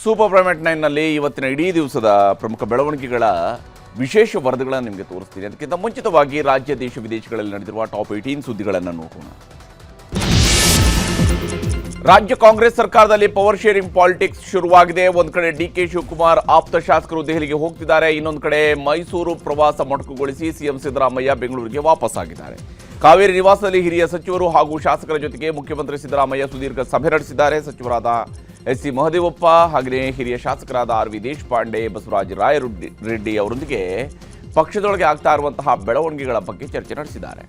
Super prime ನೈನ್ನಲ್ಲಿ ಇವತ್ತಿನ ಇಡೀ ದಿವಸದ ಪ್ರಮುಖ ಬೆಳವಣಿಗೆಗಳ ವಿಶೇಷ ವರದಿಗಳನ್ನು ನಿಮಗೆ ತೋರಿಸ್ತೀನಿ. ಅದಕ್ಕಿಂತ ಮುಂಚಿತವಾಗಿ ರಾಜ್ಯ ದೇಶ ವಿದೇಶಗಳಲ್ಲಿ ನಡೆದಿರುವ ಟಾಪ್ 18 ಸುದ್ದಿಗಳನ್ನು ನೋಡೋಣ. ರಾಜ್ಯ ಕಾಂಗ್ರೆಸ್ ಸರ್ಕಾರದಲ್ಲಿ ಪವರ್ ಶೇರಿಂಗ್ ಪಾಲಿಟಿಕ್ಸ್ ಶುರುವಾಗಿದೆ. ಒಂದು ಕಡೆ ಡಿಕೆ ಶಿವಕುಮಾರ್ ಆಪ್ತ ಶಾಸಕರು ದೆಹಲಿಗೆ ಹೋಗ್ತಿದ್ದಾರೆ, ಇನ್ನೊಂದು ಕಡೆ ಮೈಸೂರು ಪ್ರವಾಸ ಮೊಟಕುಗೊಳಿಸಿ ಸಿಎಂ ಸಿದ್ದರಾಮಯ್ಯ ಬೆಂಗಳೂರಿಗೆ ವಾಪಸ್ ಆಗಿದ್ದಾರೆ. ಕಾವೇರಿ ನಿವಾಸದಲ್ಲಿ ಹಿರಿಯ ಸಚಿವರು ಹಾಗೂ ಶಾಸಕರ ಜೊತೆಗೆ ಮುಖ್ಯಮಂತ್ರಿ ಸಿದ್ದರಾಮಯ್ಯ ಸುದೀರ್ಘ ಸಭೆ ನಡೆಸಿದ್ದಾರೆ. ಸಚಿವರಾದ ಎಸ್.ಸಿ. ಮಹದೇವಪ್ಪ ಹಾಗೆಯೇ ಹಿರಿಯ ಶಾಸಕರಾದ ಆರ್.ವಿ. ದೇಶಪಾಂಡೆ, ಬಸವರಾಜ ರಾಯರೆಡ್ಡಿ ಅವರೊಂದಿಗೆ ಪಕ್ಷದೊಳಗೆ ಆಗ್ತಾ ಇರುವಂತಹ ಬೆಳವಣಿಗೆಗಳ ಬಗ್ಗೆ ಚರ್ಚೆ ನಡೆಸಿದ್ದಾರೆ.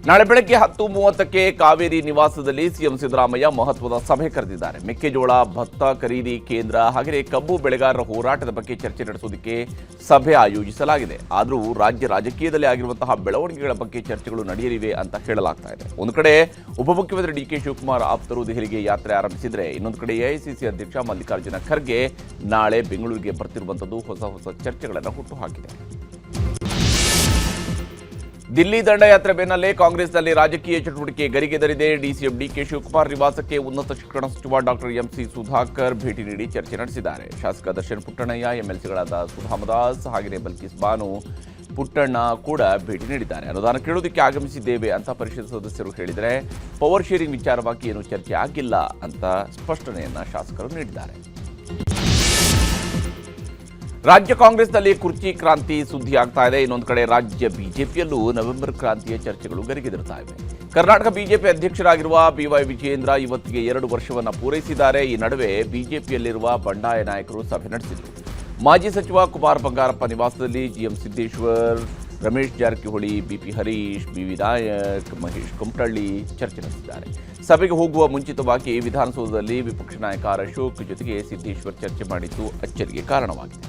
ನಾಳೆ ಬೆಳಗ್ಗೆ 10:30ಕ್ಕೆ ಕಾವೇರಿ ನಿವಾಸದಲ್ಲಿ ಸಿಎಂ ಸಿದ್ದರಾಮಯ್ಯ ಮಹತ್ವದ ಸಭೆ ಕರೆದಿದ್ದಾರೆ. ಮೆಕ್ಕೆಜೋಳ, ಭತ್ತ ಖರೀದಿ ಕೇಂದ್ರ ಹಾಗೆಯೇ ಕಬ್ಬು ಬೆಳೆಗಾರರ ಹೋರಾಟದ ಬಗ್ಗೆ ಚರ್ಚೆ ನಡೆಸೋದಕ್ಕೆ ಸಭೆ ಆಯೋಜಿಸಲಾಗಿದೆ. ಆದರೂ ರಾಜ್ಯ ರಾಜಕೀಯದಲ್ಲಿ ಆಗಿರುವಂತಹ ಬೆಳವಣಿಗೆಗಳ ಬಗ್ಗೆ ಚರ್ಚೆಗಳು ನಡೆಯಲಿವೆ ಅಂತ ಹೇಳಲಾಗ್ತಾ ಇದೆ. ಒಂದು ಕಡೆ ಉಪಮುಖ್ಯಮಂತ್ರಿ ಡಿಕೆ ಶಿವಕುಮಾರ್ ಆಪ್ತರು ದೆಹಲಿಗೆ ಯಾತ್ರೆ ಆರಂಭಿಸಿದರೆ, ಇನ್ನೊಂದು ಕಡೆ ಎಐಸಿಸಿ ಅಧ್ಯಕ್ಷ ಮಲ್ಲಿಕಾರ್ಜುನ ಖರ್ಗೆ ನಾಳೆ ಬೆಂಗಳೂರಿಗೆ ಬರ್ತಿರುವಂಥದ್ದು ಹೊಸ ಚರ್ಚೆಗಳನ್ನು ಹುಟ್ಟುಹಾಕಿದೆ. ದಿಲ್ಲಿ ದಂಡಯಾತ್ರೆ ಬೆನ್ನಲ್ಲೇ ಕಾಂಗ್ರೆಸ್ನಲ್ಲಿ ರಾಜಕೀಯ ಚಟುವಟಿಕೆ ಗರಿಗೆದರಿದೆ. ಡಿಸಿಎಂ ಡಿಕೆ ಶಿವಕುಮಾರ್ ನಿವಾಸಕ್ಕೆ ಉನ್ನತ ಶಿಕ್ಷಣ ಸಚಿವ ಡಾಕ್ಟರ್ ಎಂಸಿ ಸುಧಾಕರ್ ಭೇಟಿ ನೀಡಿ ಚರ್ಚೆ ನಡೆಸಿದ್ದಾರೆ. ಶಾಸಕ ದರ್ಶನ್ ಪುಟ್ಟಣ್ಣಯ್ಯ, ಎಂಎಲ್ಸಿಗಳಾದ ಸುಧಾಮದಾಸ್ ಹಾಗೆಯೇ ಬಲ್ಕಿಸ್ ಬಾನು ಪುಟ್ಟಣ್ಣ ಕೂಡ ಭೇಟಿ ನೀಡಿದ್ದಾರೆ. ಅನುದಾನ ಕೇಳೋದಕ್ಕೆ ಆಗಮಿಸಿದ್ದೇವೆ ಅಂತ ಪರಿಷತ್ ಸದಸ್ಯರು ಹೇಳಿದರೆ, ಪವರ್ ಶೇರಿಂಗ್ ವಿಚಾರವಾಗಿ ಏನು ಚರ್ಚೆ ಆಗಿಲ್ಲ ಅಂತ ಸ್ಪಷ್ಟನೆಯನ್ನ ಶಾಸಕರು ನೀಡಿದ್ದಾರೆ. ರಾಜ್ಯ ಕಾಂಗ್ರೆಸ್ನಲ್ಲಿ ಕುರ್ಚಿ ಕ್ರಾಂತಿ ಸುದ್ದಿ ಆಗ್ತಾ ಇದೆ. ಇನ್ನೊಂದು ಕಡೆ ರಾಜ್ಯ ಬಿಜೆಪಿಯಲ್ಲೂ ನವೆಂಬರ್ ಕ್ರಾಂತಿಯ ಚರ್ಚೆಗಳು ಗರಿಗೆದರ್ತಾ ಇವೆ. ಕರ್ನಾಟಕ ಬಿಜೆಪಿ ಅಧ್ಯಕ್ಷರಾಗಿರುವ ಬಿವೈ ವಿಜಯೇಂದ್ರ ಇವತ್ತಿಗೆ 2 ವರ್ಷವನ್ನು ಪೂರೈಸಿದ್ದಾರೆ. ಈ ನಡುವೆ ಬಿಜೆಪಿಯಲ್ಲಿರುವ ಬಂಡಾಯ ನಾಯಕರು ಸಭೆ ನಡೆಸಿದರು. ಮಾಜಿ ಸಚಿವ ಕುಮಾರ್ ಬಂಗಾರಪ್ಪ ನಿವಾಸದಲ್ಲಿ G M Siddeshwar, Ramesh Jarkiholi, B P Harish, B V Naik, Mahesh Kumathalli ಚರ್ಚೆ ನಡೆಸಿದ್ದಾರೆ. ಸಭೆಗೆ ಹೋಗುವ ಮುಂಚಿತವಾಗಿ ವಿಧಾನಸೌಧದಲ್ಲಿ ವಿಪಕ್ಷ ನಾಯಕ ಆರ್ ಅಶೋಕ್ ಜೊತೆಗೆ ಸಿದ್ದೇಶ್ವರ್ ಚರ್ಚೆ ಮಾಡಿದ್ದು ಅಚ್ಚರಿಗೆ ಕಾರಣವಾಗಿದೆ.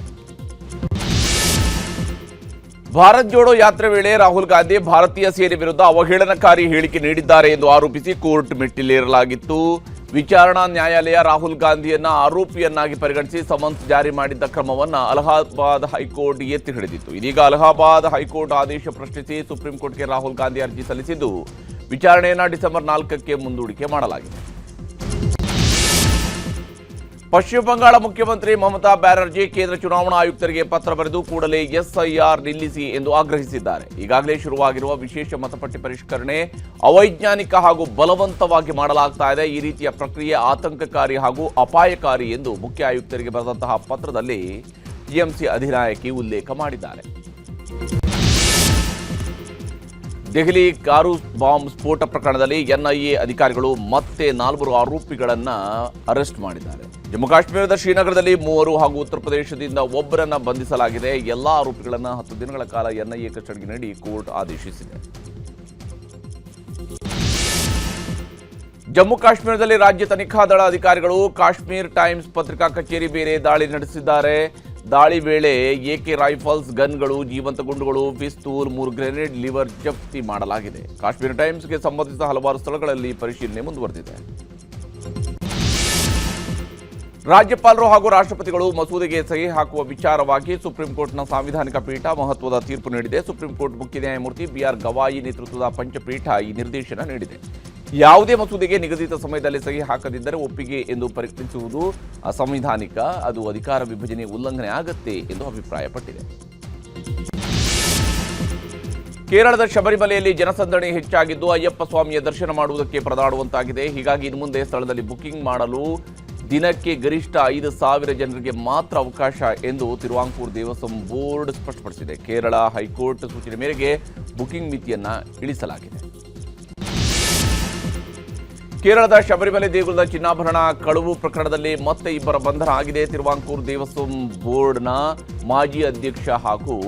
ಭಾರತ್ ಜೋಡೋ ಯಾತ್ರೆ ವೇಳೆ ರಾಹುಲ್ ಗಾಂಧಿ ಭಾರತೀಯ ಸೇನೆ ವಿರುದ್ಧ ಅವಹೇಳನಕಾರಿ ಹೇಳಿಕೆ ನೀಡಿದ್ದಾರೆ ಎಂದು ಆರೋಪಿಸಿ ಕೋರ್ಟ್ ಮೆಟ್ಟಿಲೇರಲಾಗಿತ್ತು. ವಿಚಾರಣಾ ನ್ಯಾಯಾಲಯ ರಾಹುಲ್ ಗಾಂಧಿಯನ್ನ ಆರೋಪಿಯನ್ನಾಗಿ ಪರಿಗಣಿಸಿ ಸಮನ್ಸ್ ಜಾರಿ ಮಾಡಿದ್ದ ಕ್ರಮವನ್ನು ಅಲಹಾಬಾದ್ ಹೈಕೋರ್ಟ್ ಎತ್ತಿ ಹಿಡಿದಿತ್ತು. ಇದೀಗ ಅಲಹಾಬಾದ್ ಹೈಕೋರ್ಟ್ ಆದೇಶ ಪ್ರಶ್ನಿಸಿ ಸುಪ್ರೀಂ ಕೋರ್ಟ್ಗೆ ರಾಹುಲ್ ಗಾಂಧಿ ಅರ್ಜಿ ಸಲ್ಲಿಸಿದ್ದು, ವಿಚಾರಣೆಯನ್ನು ಡಿಸೆಂಬರ್ 4ಕ್ಕೆ ಮುಂದೂಡಿಕೆ ಮಾಡಲಾಗಿದೆ. ಪಶ್ಚಿಮ ಬಂಗಾಳ ಮುಖ್ಯಮಂತ್ರಿ ಮಮತಾ ಬ್ಯಾನರ್ಜಿ ಕೇಂದ್ರ ಚುನಾವಣಾ ಆಯುಕ್ತರಿಗೆ ಪತ್ರ ಬರೆದು ಕೂಡಲೇ ಎಸ್ಐಆರ್ ನಿಲ್ಲಿಸಿ ಎಂದು ಆಗ್ರಹಿಸಿದ್ದಾರೆ. ಈಗಾಗಲೇ ಶುರುವಾಗಿರುವ ವಿಶೇಷ ಮತಪಟ್ಟಿ ಪರಿಷ್ಕರಣೆ ಅವೈಜ್ಞಾನಿಕ ಹಾಗೂ ಬಲವಂತವಾಗಿ ಮಾಡಲಾಗ್ತಾ ಇದೆ. ಈ ರೀತಿಯ ಪ್ರಕ್ರಿಯೆ ಆತಂಕಕಾರಿ ಹಾಗೂ ಅಪಾಯಕಾರಿ ಎಂದು ಮುಖ್ಯ ಆಯುಕ್ತರಿಗೆ ಬರೆದಂತಹ ಪತ್ರದಲ್ಲಿ ಟಿಎಂಸಿ ಅಧಿನಾಯಕಿ ಉಲ್ಲೇಖ ಮಾಡಿದ್ದಾರೆ. ದೆಹಲಿ ಕಾರು ಬಾಂಬ್ ಸ್ಫೋಟ ಪ್ರಕರಣದಲ್ಲಿ ಎನ್ಐಎ ಅಧಿಕಾರಿಗಳು ಮತ್ತೆ 4 ಆರೋಪಿಗಳನ್ನು ಅರೆಸ್ಟ್ ಮಾಡಿದ್ದಾರೆ. ಜಮ್ಮು ಕಾಶ್ಮೀರದ ಶ್ರೀನಗರದಲ್ಲಿ 3 ಹಾಗೂ ಉತ್ತರ ಪ್ರದೇಶದಿಂದ ಒಬ್ಬರನ್ನ ಬಂಧಿಸಲಾಗಿದೆ. ಎಲ್ಲಾ ಆರೋಪಿಗಳನ್ನು 10 ದಿನಗಳ ಕಾಲ ಎನ್ಐಎ ಕಸ್ಟಡಿಗೆ ನೀಡಿ ಕೋರ್ಟ್ ಆದೇಶಿಸಿದೆ. ಜಮ್ಮು ಕಾಶ್ಮೀರದಲ್ಲಿ ರಾಜ್ಯ ತನಿಖಾ ದಳ ಅಧಿಕಾರಿಗಳು ಕಾಶ್ಮೀರ್ ಟೈಮ್ಸ್ ಪತ್ರಿಕಾ ಕಚೇರಿ ಬೇರೆ ದಾಳಿ ನಡೆಸಿದ್ದಾರೆ. ದಾಳಿ ವೇಳೆ ಎಕೆ ರೈಫಲ್ಸ್, ಗನ್ಗಳು, ಜೀವಂತ ಗುಂಡುಗಳು, ಪಿಸ್ತೂಲ್, 3 ಗ್ರೆನೇಡ್, ಲಿವರ್ ಜಪ್ತಿ ಮಾಡಲಾಗಿದೆ. ಕಾಶ್ಮೀರ್ ಟೈಮ್ಸ್ಗೆ ಸಂಬಂಧಿಸಿದ ಹಲವಾರು ಸ್ಥಳಗಳಲ್ಲಿ ಪರಿಶೀಲನೆ ಮುಂದುವರೆದಿದೆ. ರಾಜ್ಯಪಾಲರು ಹಾಗೂ ರಾಷ್ಟ್ರಪತಿಗಳು ಮಸೂದೆಗೆ ಸಹಿ ಹಾಕುವ ವಿಚಾರವಾಗಿ ಸುಪ್ರೀಂ ಕೋರ್ಟ್ನ ಸಾಂವಿಧಾನಿಕ ಪೀಠ ಮಹತ್ವದ ತೀರ್ಪು ನೀಡಿದೆ. ಸುಪ್ರೀಂ ಕೋರ್ಟ್ ಮುಖ್ಯ ನ್ಯಾಯಮೂರ್ತಿ ಬಿಆರ್ ಗವಾಯಿ ನೇತೃತ್ವದ ಪಂಚಪೀಠ ಈ ನಿರ್ದೇಶನ ನೀಡಿದೆ. ಯಾವುದೇ ಮಸೂದೆಗೆ ನಿಗದಿತ ಸಮಯದಲ್ಲಿ ಸಹಿ ಹಾಕದಿದ್ದರೆ ಒಪ್ಪಿಗೆ ಎಂದು ಪರಿಗಣಿಸುವುದು ಅಸಂವಿಧಾನಿಕ, ಅದು ಅಧಿಕಾರ ವಿಭಜನೆ ಉಲ್ಲಂಘನೆ ಆಗತ್ತೆ ಎಂದು ಅಭಿಪ್ರಾಯಪಟ್ಟಿದೆ. ಕೇರಳದ ಶಬರಿಮಲೆಯಲ್ಲಿ ಜನಸಂದಣಿ ಹೆಚ್ಚಾಗಿದ್ದು ಅಯ್ಯಪ್ಪ ಸ್ವಾಮಿಯ ದರ್ಶನ ಮಾಡುವುದಕ್ಕೆ ಪರದಾಡುವಂತಾಗಿದೆ. ಹೀಗಾಗಿ ಇನ್ನು ಮುಂದೆ ಸ್ಥಳದಲ್ಲಿ ಬುಕಿಂಗ್ ಮಾಡಲು ದಿನಕ್ಕೆ ಗರಿಷ್ಠ 5,000 ಜನರಿಗೆ ಮಾತ್ರ ಅವಕಾಶ ಎಂದು ತಿರುವಾಂಕೂರು ದೇವಸ್ವಂ ಬೋರ್ಡ್ ಸ್ಪಷ್ಟಪಡಿಸಿದೆ. ಕೇರಳ ಹೈಕೋರ್ಟ್ ಸೂಚನೆ ಮೇರೆಗೆ ಬುಕಿಂಗ್ ಮಿತಿಯನ್ನು ಇಳಿಸಲಾಗಿದೆ. ಕೇರಳದ ಶಬರಿಮಲೆ ದೇಗುಲದ ಚಿನ್ನಾಭರಣ ಕಳವು ಪ್ರಕರಣದಲ್ಲಿ ಮತ್ತೆ 2 ಬಂಧನ ಆಗಿದೆ. ತಿರುವಾಂಕೂರು ದೇವಸ್ವಂ ಬೋರ್ಡ್ನ ಮಾಜಿ ಅಧ್ಯಕ್ಷ ಹಾಗೂ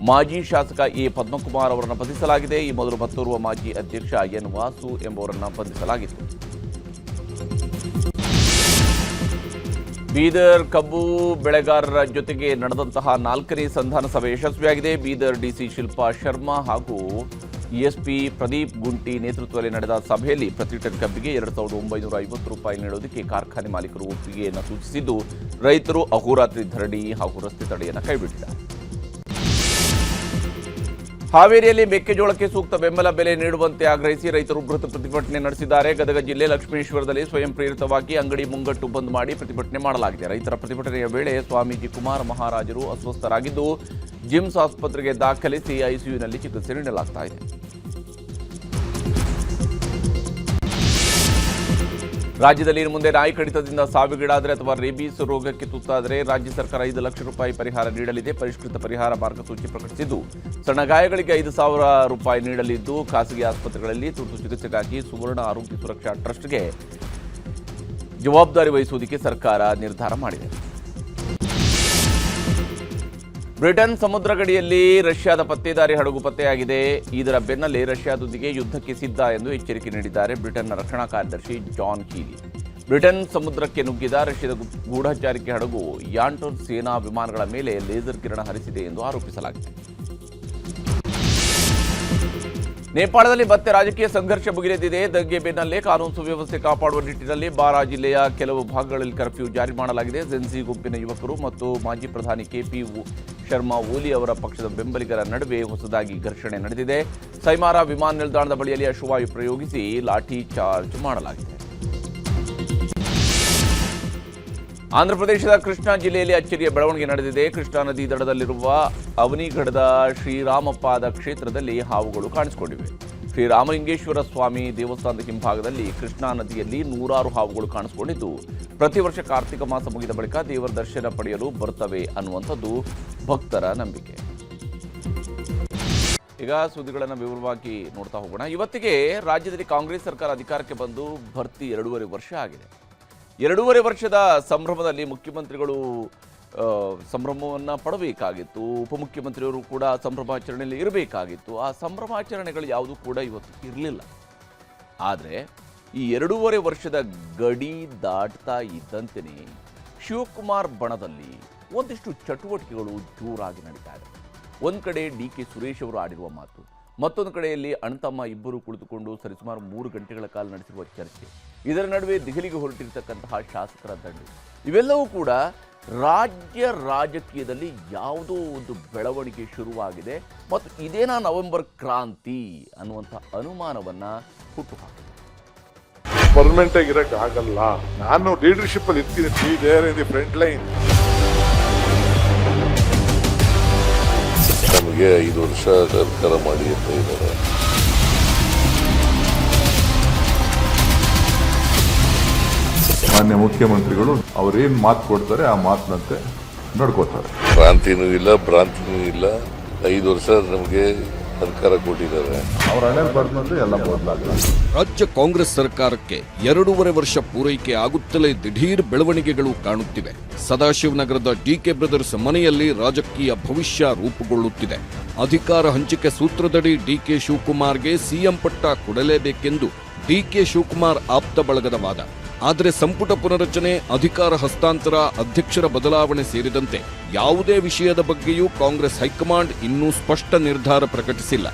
ಮಾಜಿ ಶಾಸಕ ಎ ಪದ್ಮಕುಮಾರ್ ಅವರನ್ನು ಬಂಧಿಸಲಾಗಿದೆ. ಈ ಮೊದಲು ಮತ್ತೋರ್ವ ಮಾಜಿ ಅಧ್ಯಕ್ಷ ಎನ್ ವಾಸು ಎಂಬುವರನ್ನು ಬಂಧಿಸಲಾಗಿತ್ತು. ಬೀದರ್ ಕಬ್ಬು ಬೆಳೆಗಾರರ ಜೊತೆಗೆ ನಡೆದಂತಹ 4ನೇ ಸಂಧಾನ ಸಭೆ ಯಶಸ್ವಿಯಾಗಿದೆ. ಬೀದರ್ ಡಿಸಿ ಶಿಲ್ಪಾ ಶರ್ಮಾ ಹಾಗೂ ಎಸ್ಪಿ ಪ್ರದೀಪ್ ಗುಂಟಿ ನೇತೃತ್ವದಲ್ಲಿ ನಡೆದ ಸಭೆಯಲ್ಲಿ ಪ್ರತಿ ಟನ್ ಕಬ್ಬಿಗೆ 2,950 ರೂಪಾಯಿ ನೀಡೋದಕ್ಕೆ ಕಾರ್ಖಾನೆ ಮಾಲೀಕರು ಒಪ್ಪಿಗೆಯನ್ನು ಸೂಚಿಸಿದ್ದು, ರೈತರು ಅಹೋರಾತ್ರಿ ಧರಣಿ ಹಾಗೂ ರಸ್ತೆ ತಡೆಯನ್ನು ಕೈಬಿಟ್ಟಿದ್ದಾರೆ. ಹಾವೇರಿಯಲ್ಲಿ ಮೆಕ್ಕೆಜೋಳಕ್ಕೆ ಸೂಕ್ತ ಬೆಂಬಲ ಬೆಲೆ ನೀಡುವಂತೆ ಆಗ್ರಹಿಸಿ ರೈತರು ಬೃಹತ್ ಪ್ರತಿಭಟನೆ ನಡೆಸಿದ್ದಾರೆ. ಗದಗ ಜಿಲ್ಲೆ ಲಕ್ಷ್ಮೇಶ್ವರದಲ್ಲಿ ಸ್ವಯಂ ಪ್ರೇರಿತವಾಗಿ ಅಂಗಡಿ ಮುಂಗಟ್ಟು ಬಂದ್ ಮಾಡಿ ಪ್ರತಿಭಟನೆ ಮಾಡಲಾಗಿದೆ. ರೈತರ ಪ್ರತಿಭಟನೆಯ ವೇಳೆ ಸ್ವಾಮೀಜಿ ಕುಮಾರ ಮಹಾರಾಜರು ಅಸ್ವಸ್ಥರಾಗಿದ್ದು ಜಿಮ್ಸ್ ಆಸ್ಪತ್ರೆಗೆ ದಾಖಲಿಸಿ ಐಸಿಯುನಲ್ಲಿ ಚಿಕಿತ್ಸೆ ನೀಡಲಾಗ್ತಾ ಇದೆ. ರಾಜ್ಯದಲ್ಲಿ ಇನ್ನು ಮುಂದೆ ನಾಯಿ ಕಡಿತದಿಂದ ಸಾವಿಗೀಡಾದರೆ ಅಥವಾ ರೇಬೀಸ್ ರೋಗಕ್ಕೆ ತುತ್ತಾದರೆ ರಾಜ್ಯ ಸರ್ಕಾರ 5 ಲಕ್ಷ ರೂಪಾಯಿ ಪರಿಹಾರ ನೀಡಲಿದೆ. ಪರಿಷ್ಕೃತ ಪರಿಹಾರ ಮಾರ್ಗಸೂಚಿ ಪ್ರಕಟಿಸಿದ್ದು ಸಣ್ಣ ಗಾಯಗಳಿಗೆ 5,000 ರೂಪಾಯಿ ನೀಡಲಿದ್ದು ಖಾಸಗಿ ಆಸ್ಪತ್ರೆಗಳಲ್ಲಿ ತುರ್ತು ಚಿಕಿತ್ಸೆಗಾಗಿ ಸುವರ್ಣ ಆರೋಗ್ಯ ಸುರಕ್ಷಾ ಟ್ರಸ್ಟ್ಗೆ ಜವಾಬ್ದಾರಿ ವಹಿಸುವುದಕ್ಕೆ ಸರ್ಕಾರ ನಿರ್ಧಾರ ಮಾಡಿದೆ. ಬ್ರಿಟನ್ ಸಮುದ್ರ ಗಡಿಯಲ್ಲಿ ರಷ್ಯಾದ ಪತ್ತೇದಾರಿ ಹಡಗು ಪತ್ತೆಯಾಗಿದೆ. ಇದರ ಬೆನ್ನಲ್ಲೇ ರಷ್ಯಾದೊಂದಿಗೆ ಯುದ್ಧಕ್ಕೆ ಸಿದ್ಧ ಎಂದು ಎಚ್ಚರಿಕೆ ನೀಡಿದ್ದಾರೆ ಬ್ರಿಟನ್ನ ರಕ್ಷಣಾ ಕಾರ್ಯದರ್ಶಿ ಜಾನ್ ಕೀಲಿ. ಬ್ರಿಟನ್ ಸಮುದ್ರಕ್ಕೆ ನುಗ್ಗಿದ ರಷ್ಯಾದ ಗೂಢಚಾರಿಕೆ ಹಡಗು ಯಾಂಟೋನ್ ಸೇನಾ ವಿಮಾನಗಳ ಮೇಲೆ ಲೇಸರ್ ಕಿರಣ ಹರಿಸಿದೆ ಎಂದು ಆರೋಪಿಸಲಾಗಿದೆ. ನೇಪಾಳದಲ್ಲಿ ಮತ್ತೆ ರಾಜಕೀಯ ಸಂಘರ್ಷ ಭುಗಿಲೆದ್ದಿದೆ. ದಂಗೆ ಬೆನ್ನಲ್ಲೇ ಕಾನೂನು ಸುವ್ಯವಸ್ಥೆ ಕಾಪಾಡುವ ನಿಟ್ಟಿನಲ್ಲಿ ಬಾರಾ ಜಿಲ್ಲೆಯ ಕೆಲವು ಭಾಗಗಳಲ್ಲಿ ಕರ್ಫ್ಯೂ ಜಾರಿ ಮಾಡಲಾಗಿದೆ. ಜೆನ್ಸಿ ಗುಂಪಿನ ಯುವಕರು ಮತ್ತು ಮಾಜಿ ಪ್ರಧಾನಿ ಕೆಪಿ ಶರ್ಮಾ ಓಲಿ ಅವರ ಪಕ್ಷದ ಬೆಂಬಲಿಗರ ನಡುವೆ ಹೊಸದಾಗಿ ಘರ್ಷಣೆ ನಡೆದಿದೆ. ಸೈಮಾರಾ ವಿಮಾನ ನಿಲ್ದಾಣದ ಬಳಿಯಲ್ಲಿ ಅಶ್ವವಾಯು ಪ್ರಯೋಗಿಸಿ ಲಾಠಿ ಚಾರ್ಜ್ ಮಾಡಲಾಗಿದೆ. ಆಂಧ್ರಪ್ರದೇಶದ ಕೃಷ್ಣಾ ಜಿಲ್ಲೆಯಲ್ಲಿ ಅಚ್ಚರಿಯ ಬೆಳವಣಿಗೆ ನಡೆದಿದೆ. ಕೃಷ್ಣಾ ನದಿ ದಡದಲ್ಲಿರುವ ಅವನಿಗಢದ ಶ್ರೀರಾಮಪಾದ ಕ್ಷೇತ್ರದಲ್ಲಿ ಹಾವುಗಳು ಕಾಣಿಸಿಕೊಂಡಿವೆ. ಶ್ರೀರಾಮಲಿಂಗೇಶ್ವರ ಸ್ವಾಮಿ ದೇವಸ್ಥಾನದ ಹಿಂಭಾಗದಲ್ಲಿ ಕೃಷ್ಣಾ ನದಿಯಲ್ಲಿ 100 ಹಾವುಗಳು ಕಾಣಿಸಿಕೊಂಡಿದ್ದು ಪ್ರತಿ ವರ್ಷ ಕಾರ್ತಿಕ ಮಾಸ ಮುಗಿದ ಬಳಿಕ ದೇವರ ದರ್ಶನ ಪಡೆಯಲು ಬರುತ್ತವೆ ಅನ್ನುವಂಥದ್ದು ಭಕ್ತರ ನಂಬಿಕೆ. ಈಗ ಸುದ್ದಿಗಳನ್ನು ವಿವರವಾಗಿ ನೋಡ್ತಾ ಹೋಗೋಣ. ಇವತ್ತಿಗೆ ರಾಜ್ಯದಲ್ಲಿ ಕಾಂಗ್ರೆಸ್ ಸರ್ಕಾರ ಅಧಿಕಾರಕ್ಕೆ ಬಂದು ಭರ್ತಿ 2.5 ವರ್ಷ ಆಗಿದೆ. 2.5 ವರ್ಷದ ಸಂಭ್ರಮದಲ್ಲಿ ಮುಖ್ಯಮಂತ್ರಿಗಳು ಸಂಭ್ರಮವನ್ನು ಪಡಬೇಕಾಗಿತ್ತು. ಉಪಮುಖ್ಯಮಂತ್ರಿಯವರು ಕೂಡ ಸಂಭ್ರಮಾಚರಣೆಯಲ್ಲಿ ಇರಬೇಕಾಗಿತ್ತು. ಆ ಸಂಭ್ರಮಾಚರಣೆಗಳು ಯಾವುದೂ ಕೂಡ ಇವತ್ತು ಇರಲಿಲ್ಲ. ಆದರೆ ಈ 2.5 ವರ್ಷದ ಗಡಿ ದಾಟ್ತಾ ಇದ್ದಂತೆಯೇ ಶಿವಕುಮಾರ್ ಬಣದಲ್ಲಿ ಒಂದಿಷ್ಟು ಚಟುವಟಿಕೆಗಳು ಜೋರಾಗಿ ನಡೀತಾ ಇದೆ. ಒಂದು ಕಡೆ DK ಸುರೇಶ್ ಅವರು ಆಡಿರುವ ಮಾತು, ಮತ್ತೊಂದು ಕಡೆಯಲ್ಲಿ ಅಣ್ತಮ್ಮ ಇಬ್ಬರು ಕುಳಿತುಕೊಂಡು ಸರಿಸುಮಾರು 3 ಗಂಟೆಗಳ ಕಾಲ ನಡೆಸಿರುವ ಚರ್ಚೆ, ಇದರ ನಡುವೆ ದೆಹಲಿಗೆ ಹೊರಟಿರತಕ್ಕಂತಹ ಶಾಸಕರ ದಂಡು, ಇವೆಲ್ಲವೂ ಕೂಡ ರಾಜ್ಯ ರಾಜಕೀಯದಲ್ಲಿ ಯಾವುದೋ ಒಂದು ಬೆಳವಣಿಗೆ ಶುರುವಾಗಿದೆ ಮತ್ತು ಇದೇನಾ ನವೆಂಬರ್ ಕ್ರಾಂತಿ ಅನ್ನುವಂಥ ಅನುಮಾನವನ್ನು ಹುಟ್ಟುಹಾಕಿದೆ. ಪರ್ಮನೆಂಟ್ ಆಗಿರಕ್ಕೆ ಆಗಲ್ಲ. ನಾನು ಲೀಡರ್ಶಿಪ್ ಅಲ್ಲಿ ಇರ್ತೀನಿ. There in the front line. ನಮಗೆ 5 ವರ್ಷ ಸರ್ಕಾರ ಮಾಡಿ ಅಂತ ಇದ್ದಾರೆ. ಮಾನ್ಯ ಮುಖ್ಯಮಂತ್ರಿಗಳು ಅವ್ರೇನ್ ಮಾತು ಕೊಡ್ತಾರೆ ಆ ಮಾತಿನಂತೆ ನಡ್ಕೋತಾರೆ. ಕ್ರಾಂತಿನೂ ಇಲ್ಲ, ಭ್ರಾಂತಿನೂ ಇಲ್ಲ. 5 ವರ್ಷ ನಮಗೆ ಸರ್ಕಾರ ಕೊಟ್ಟಿದ್ದಾರೆ. ಅವ್ರ ಹಣೆ ಬರೆದಂತೆ ಎಲ್ಲ ಬದಲಾಗಲ್ಲ. ರಾಜ್ಯ ಕಾಂಗ್ರೆಸ್ ಸರ್ಕಾರಕ್ಕೆ 2.5 ವರ್ಷ ಪೂರೈಕೆ ಆಗುತ್ತಲೇ ದಿಢೀರ್ ಬೆಳವಣಿಗೆಗಳು ಕಾಣುತ್ತಿವೆ. ಸದಾಶಿವನಗರದ DK ಬ್ರದರ್ಸ್ ಮನೆಯಲ್ಲಿ ರಾಜಕೀಯ ಭವಿಷ್ಯ ರೂಪುಗೊಳ್ಳುತ್ತಿದೆ. ಅಧಿಕಾರ ಹಂಚಿಕೆ ಸೂತ್ರದಡಿ DK ಶಿವಕುಮಾರ್ಗೆ ಸಿಎಂ ಪಟ್ಟ ಕೊಡಲೇಬೇಕೆಂದು DK ಶಿವಕುಮಾರ್ ಆಪ್ತ ಬಳಗದ ವಾದ. ಆದರೆ ಸಂಪುಟ ಪುನರಚನೆ, ಅಧಿಕಾರ ಹಸ್ತಾಂತರ, ಅಧ್ಯಕ್ಷರ ಬದಲಾವಣೆ ಸೇರಿದಂತೆ ಯಾವುದೇ ವಿಷಯದ ಬಗ್ಗೆಯೂ ಕಾಂಗ್ರೆಸ್ ಹೈಕಮಾಂಡ್ ಇನ್ನೂ ಸ್ಪಷ್ಟ ನಿರ್ಧಾರ ಪ್ರಕಟಿಸಿಲ್ಲ.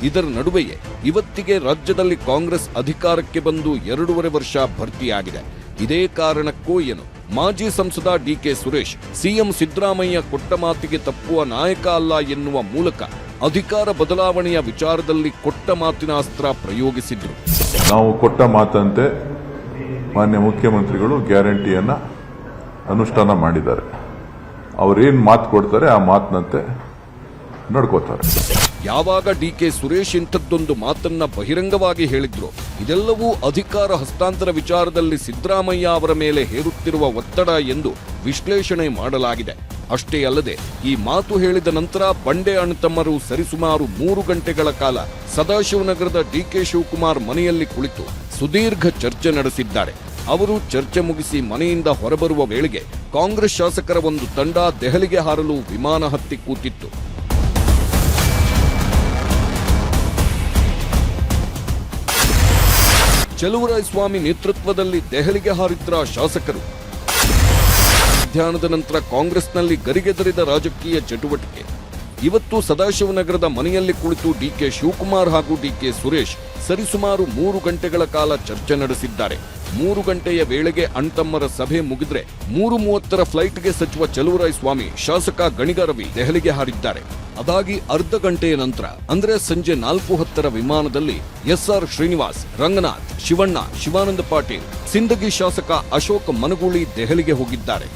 ಇದರ ನಡುವೆಯೇ ಇವತ್ತಿಗೆ ರಾಜ್ಯದಲ್ಲಿ ಕಾಂಗ್ರೆಸ್ ಅಧಿಕಾರಕ್ಕೆ ಬಂದು 2.5 ವರ್ಷ ಭರ್ತಿಯಾಗಿದೆ. ಇದೇ ಕಾರಣಕ್ಕೂ ಏನು ಮಾಜಿ ಸಂಸದ DK ಸುರೇಶ್ ಸಿಎಂ ಸಿದ್ದರಾಮಯ್ಯ ಕೊಟ್ಟ ಮಾತಿಗೆ ತಪ್ಪುವ ನಾಯಕ ಅಲ್ಲ ಎನ್ನುವ ಮೂಲಕ ಅಧಿಕಾರ ಬದಲಾವಣೆಯ ವಿಚಾರದಲ್ಲಿ ಕೊಟ್ಟ ಮಾತಿನ ಅಸ್ತ್ರ ಪ್ರಯೋಗಿಸಿದ್ರು. ನಾವು ಕೊಟ್ಟ ಮಾತಂತೆ ಮಾನ್ಯ ಮುಖ್ಯಮಂತ್ರಿಗಳು ಗ್ಯಾರಂಟಿಯನ್ನ ಅನುಷ್ಠಾನ ಮಾಡಿದ್ದಾರೆ. ಅವ್ರೇನ್ ಮಾತು ಕೊಡ್ತಾರೆ ಆ ಮಾತಿನಂತೆ ನಡ್ಕೋತಾರೆ. ಯಾವಾಗ DK ಸುರೇಶ್ ಇಂಥದ್ದೊಂದು ಮಾತನ್ನ ಬಹಿರಂಗವಾಗಿ ಹೇಳಿದ್ರು, ಇದೆಲ್ಲವೂ ಅಧಿಕಾರ ಹಸ್ತಾಂತರ ವಿಚಾರದಲ್ಲಿ ಸಿದ್ದರಾಮಯ್ಯ ಅವರ ಮೇಲೆ ಹೇರುತ್ತಿರುವ ಒತ್ತಡ ಎಂದು ವಿಶ್ಲೇಷಣೆ ಮಾಡಲಾಗಿದೆ. ಅಷ್ಟೇ ಅಲ್ಲದೆ ಈ ಮಾತು ಹೇಳಿದ ನಂತರ ಬಂಡೆ ಅಣ್ತಮ್ಮರು ಸರಿಸುಮಾರು 3 ಗಂಟೆಗಳ ಕಾಲ ಸದಾಶಿವನಗರದ DK ಶಿವಕುಮಾರ್ ಮನೆಯಲ್ಲಿ ಕುಳಿತು ಸುದೀರ್ಘ ಚರ್ಚೆ ನಡೆಸಿದ್ದಾರೆ. ಅವರು ಚರ್ಚೆ ಮುಗಿಸಿ ಮನೆಯಿಂದ ಹೊರಬರುವ ವೇಳೆಗೆ ಕಾಂಗ್ರೆಸ್ ಶಾಸಕರ ಒಂದು ತಂಡ ದೆಹಲಿಗೆ ಹಾರಲು ವಿಮಾನ ಹತ್ತಿ ಕೂತಿತ್ತು. ಚಲುವರಾಯಸ್ವಾಮಿ ನೇತೃತ್ವದಲ್ಲಿ ದೆಹಲಿಗೆ ಹಾರಿದ್ರ ಶಾಸಕರು. ಮಧ್ಯಾಹ್ನದ ನಂತರ ಕಾಂಗ್ರೆಸ್ನಲ್ಲಿ ಗರಿಗೆದರಿದ ರಾಜಕೀಯ ಚಟುವಟಿಕೆ. ಇವತ್ತು ಸದಾಶಿವನಗರದ ಮನೆಯಲ್ಲಿ ಕುಳಿತು DK ಶಿವಕುಮಾರ್ ಹಾಗೂ DK ಸುರೇಶ್ ಸರಿಸುಮಾರು 3 ಗಂಟೆಗಳ ಕಾಲ ಚರ್ಚೆ ನಡೆಸಿದ್ದಾರೆ. 3 ಗಂಟೆಯ ವೇಳೆಗೆ ಅಣ್ತಮ್ಮರ ಸಭೆ ಮುಗಿದ್ರೆ 3:30 ಫ್ಲೈಟ್ಗೆ ಸಚಿವ ಚಲುವರಾಯಸ್ವಾಮಿ, ಶಾಸಕ ಗಣಿಗ ರವಿ ದೆಹಲಿಗೆ ಹಾರಿದ್ದಾರೆ. ಅದಾಗಿ ಅರ್ಧ ಗಂಟೆಯ ನಂತರ ಅಂದ್ರೆ ಸಂಜೆ 4:10 ವಿಮಾನದಲ್ಲಿ ಎಸ್ಆರ್ ಶ್ರೀನಿವಾಸ್, ರಂಗನಾಥ್, ಶಿವಣ್ಣ, ಶಿವಾನಂದ ಪಾಟೀಲ್, ಸಿಂದಗಿ ಶಾಸಕ ಅಶೋಕ್ ಮನಗೂಳಿ ದೆಹಲಿಗೆ ಹೋಗಿದ್ದಾರೆ.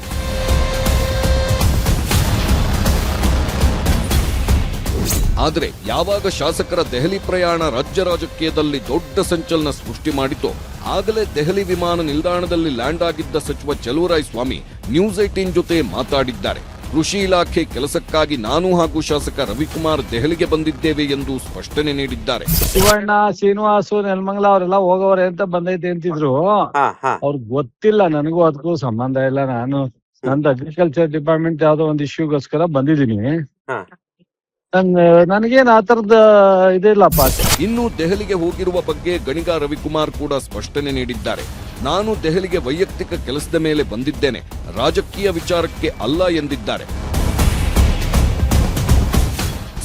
ಆದರೆ ಯಾವಾಗ ಶಾಸಕರ ದೆಹಲಿ ಪ್ರಯಾಣ ರಾಜ್ಯ ರಾಜಕೀಯದಲ್ಲಿ ದೊಡ್ಡ ಸಂಚಲನ ಸೃಷ್ಟಿ ಮಾಡಿತು, ಆಗಲೇ ದೆಹಲಿ ವಿಮಾನ ನಿಲ್ದಾಣದಲ್ಲಿ ಲ್ಯಾಂಡ್ ಆಗಿದ್ದ ಸಚಿವ ಚಲುವರಾಯಸ್ವಾಮಿ ನ್ಯೂಸ್ 18 ಜೊತೆ ಮಾತಾಡಿದ್ದಾರೆ. ಕೃಷಿ ಇಲಾಖೆ ಕೆಲಸಕ್ಕಾಗಿ ನಾನು ಹಾಗೂ ಶಾಸಕ ರವಿಕುಮಾರ್ ದೆಹಲಿಗೆ ಬಂದಿದ್ದೇವೆ ಎಂದು ಸ್ಪಷ್ಟನೆ ನೀಡಿದ್ದಾರೆ. ಶಿವಣ್ಣ, ಶ್ರೀನಿವಾಸು, ನೆಲಮಂಗಲ ಅವರೆಲ್ಲ ಹೋಗೋರೆ ಅಂತ ಬಂದೈತೆ ಅಂತಿದ್ರು. ಅವ್ರಿಗೆ ಗೊತ್ತಿಲ್ಲ, ನನಗೂ ಅದಕ್ಕೂ ಸಂಬಂಧ ಇಲ್ಲ. ನಂದು ಅಗ್ರಿಕಲ್ಚರ್ ಡಿಪಾರ್ಟ್ಮೆಂಟ್ ಯಾವ್ದೋ ಒಂದು ಇಶ್ಯೂಗೋಸ್ಕರ ಬಂದಿದ್ದೀನಿ. ನನಗೇನು ಆ ತರದ ಇದಿಲ್ಲಪ್ಪ. ಇನ್ನು ದೆಹಲಿಗೆ ಹೋಗಿರುವ ಬಗ್ಗೆ ಗಣಿಗ ರವಿಕುಮಾರ್ ಕೂಡ ಸ್ಪಷ್ಟನೆ ನೀಡಿದ್ದಾರೆ. ನಾನು ದೆಹಲಿಗೆ ವೈಯಕ್ತಿಕ ಕೆಲಸದ ಮೇಲೆ ಬಂದಿದ್ದೇನೆ, ರಾಜಕೀಯ ವಿಚಾರಕ್ಕೆ ಅಲ್ಲ ಎಂದಿದ್ದಾರೆ.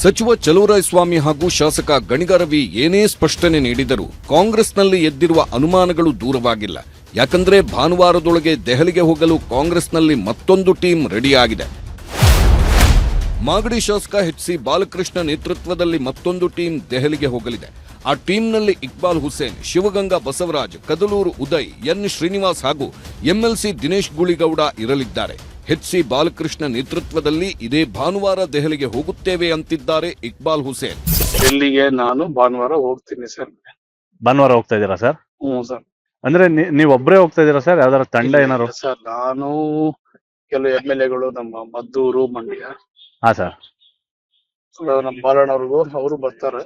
ಸಚಿವ ಚಲುವರಾಯಸ್ವಾಮಿ ಹಾಗೂ ಶಾಸಕ ಗಣಿಗ ರವಿ ಏನೇ ಸ್ಪಷ್ಟನೆ ನೀಡಿದರೂ ಕಾಂಗ್ರೆಸ್ನಲ್ಲಿ ಎದ್ದಿರುವ ಅನುಮಾನಗಳು ದೂರವಾಗಿಲ್ಲ. ಯಾಕಂದ್ರೆ ಭಾನುವಾರದೊಳಗೆ ದೆಹಲಿಗೆ ಹೋಗಲು ಕಾಂಗ್ರೆಸ್ನಲ್ಲಿ ಮತ್ತೊಂದು ಟೀಮ್ ರೆಡಿಯಾಗಿದೆ. ಮಾಗಡಿ ಶಾಸಕ ಎಚ್ ಸಿ ಬಾಲಕೃಷ್ಣ ನೇತೃತ್ವದಲ್ಲಿ ಮತ್ತೊಂದು ಟೀಮ್ ದೆಹಲಿಗೆ ಹೋಗಲಿದೆ. ಆ ಟೀಮ್ನಲ್ಲಿ ಇಕ್ಬಾಲ್ ಹುಸೇನ್, ಶಿವಗಂಗಾ ಬಸವರಾಜ್, ಕದಲೂರು ಉದಯ್, ಎನ್ ಶ್ರೀನಿವಾಸ್ ಹಾಗೂ ಎಂಎಲ್ಸಿ ದಿನೇಶ್ ಗುಳಿಗೌಡ ಇರಲಿದ್ದಾರೆ. ಎಚ್ ಸಿ ಬಾಲಕೃಷ್ಣ ನೇತೃತ್ವದಲ್ಲಿ ಇದೇ ಭಾನುವಾರ ದೆಹಲಿಗೆ ಹೋಗುತ್ತೇವೆ ಅಂತಿದ್ದಾರೆ ಇಕ್ಬಾಲ್ ಹುಸೇನ್. ಡೆಲ್ಲಿಗೆ ನಾನು ಭಾನುವಾರ ಹೋಗ್ತೀನಿ ಸರ್. ಭಾನುವಾರ ಹೋಗ್ತಾ ಇದ್ದೀರಾ ಸರ್? ಹ್ಞೂ ಸರ್. ಅಂದ್ರೆ ನೀವ್ ಒಬ್ರೇ ಹೋಗ್ತಾ ಇದ್ದೀರಾ ಸರ್? ಯಾವ್ದಾರ ತಂಡ ಏನಾರು? ಸರ್, ನಾನು ಕೆಲವು MLA ಗಳು, ನಮ್ಮ ಮದ್ದೂರು, ಮಂಡ್ಯ, ಹಾ ಸರ್, ನಮ್ಮ ಬಾಲಣ್ಣವ್ರಿಗೂ ಅವರು ಬರ್ತಾರೆ.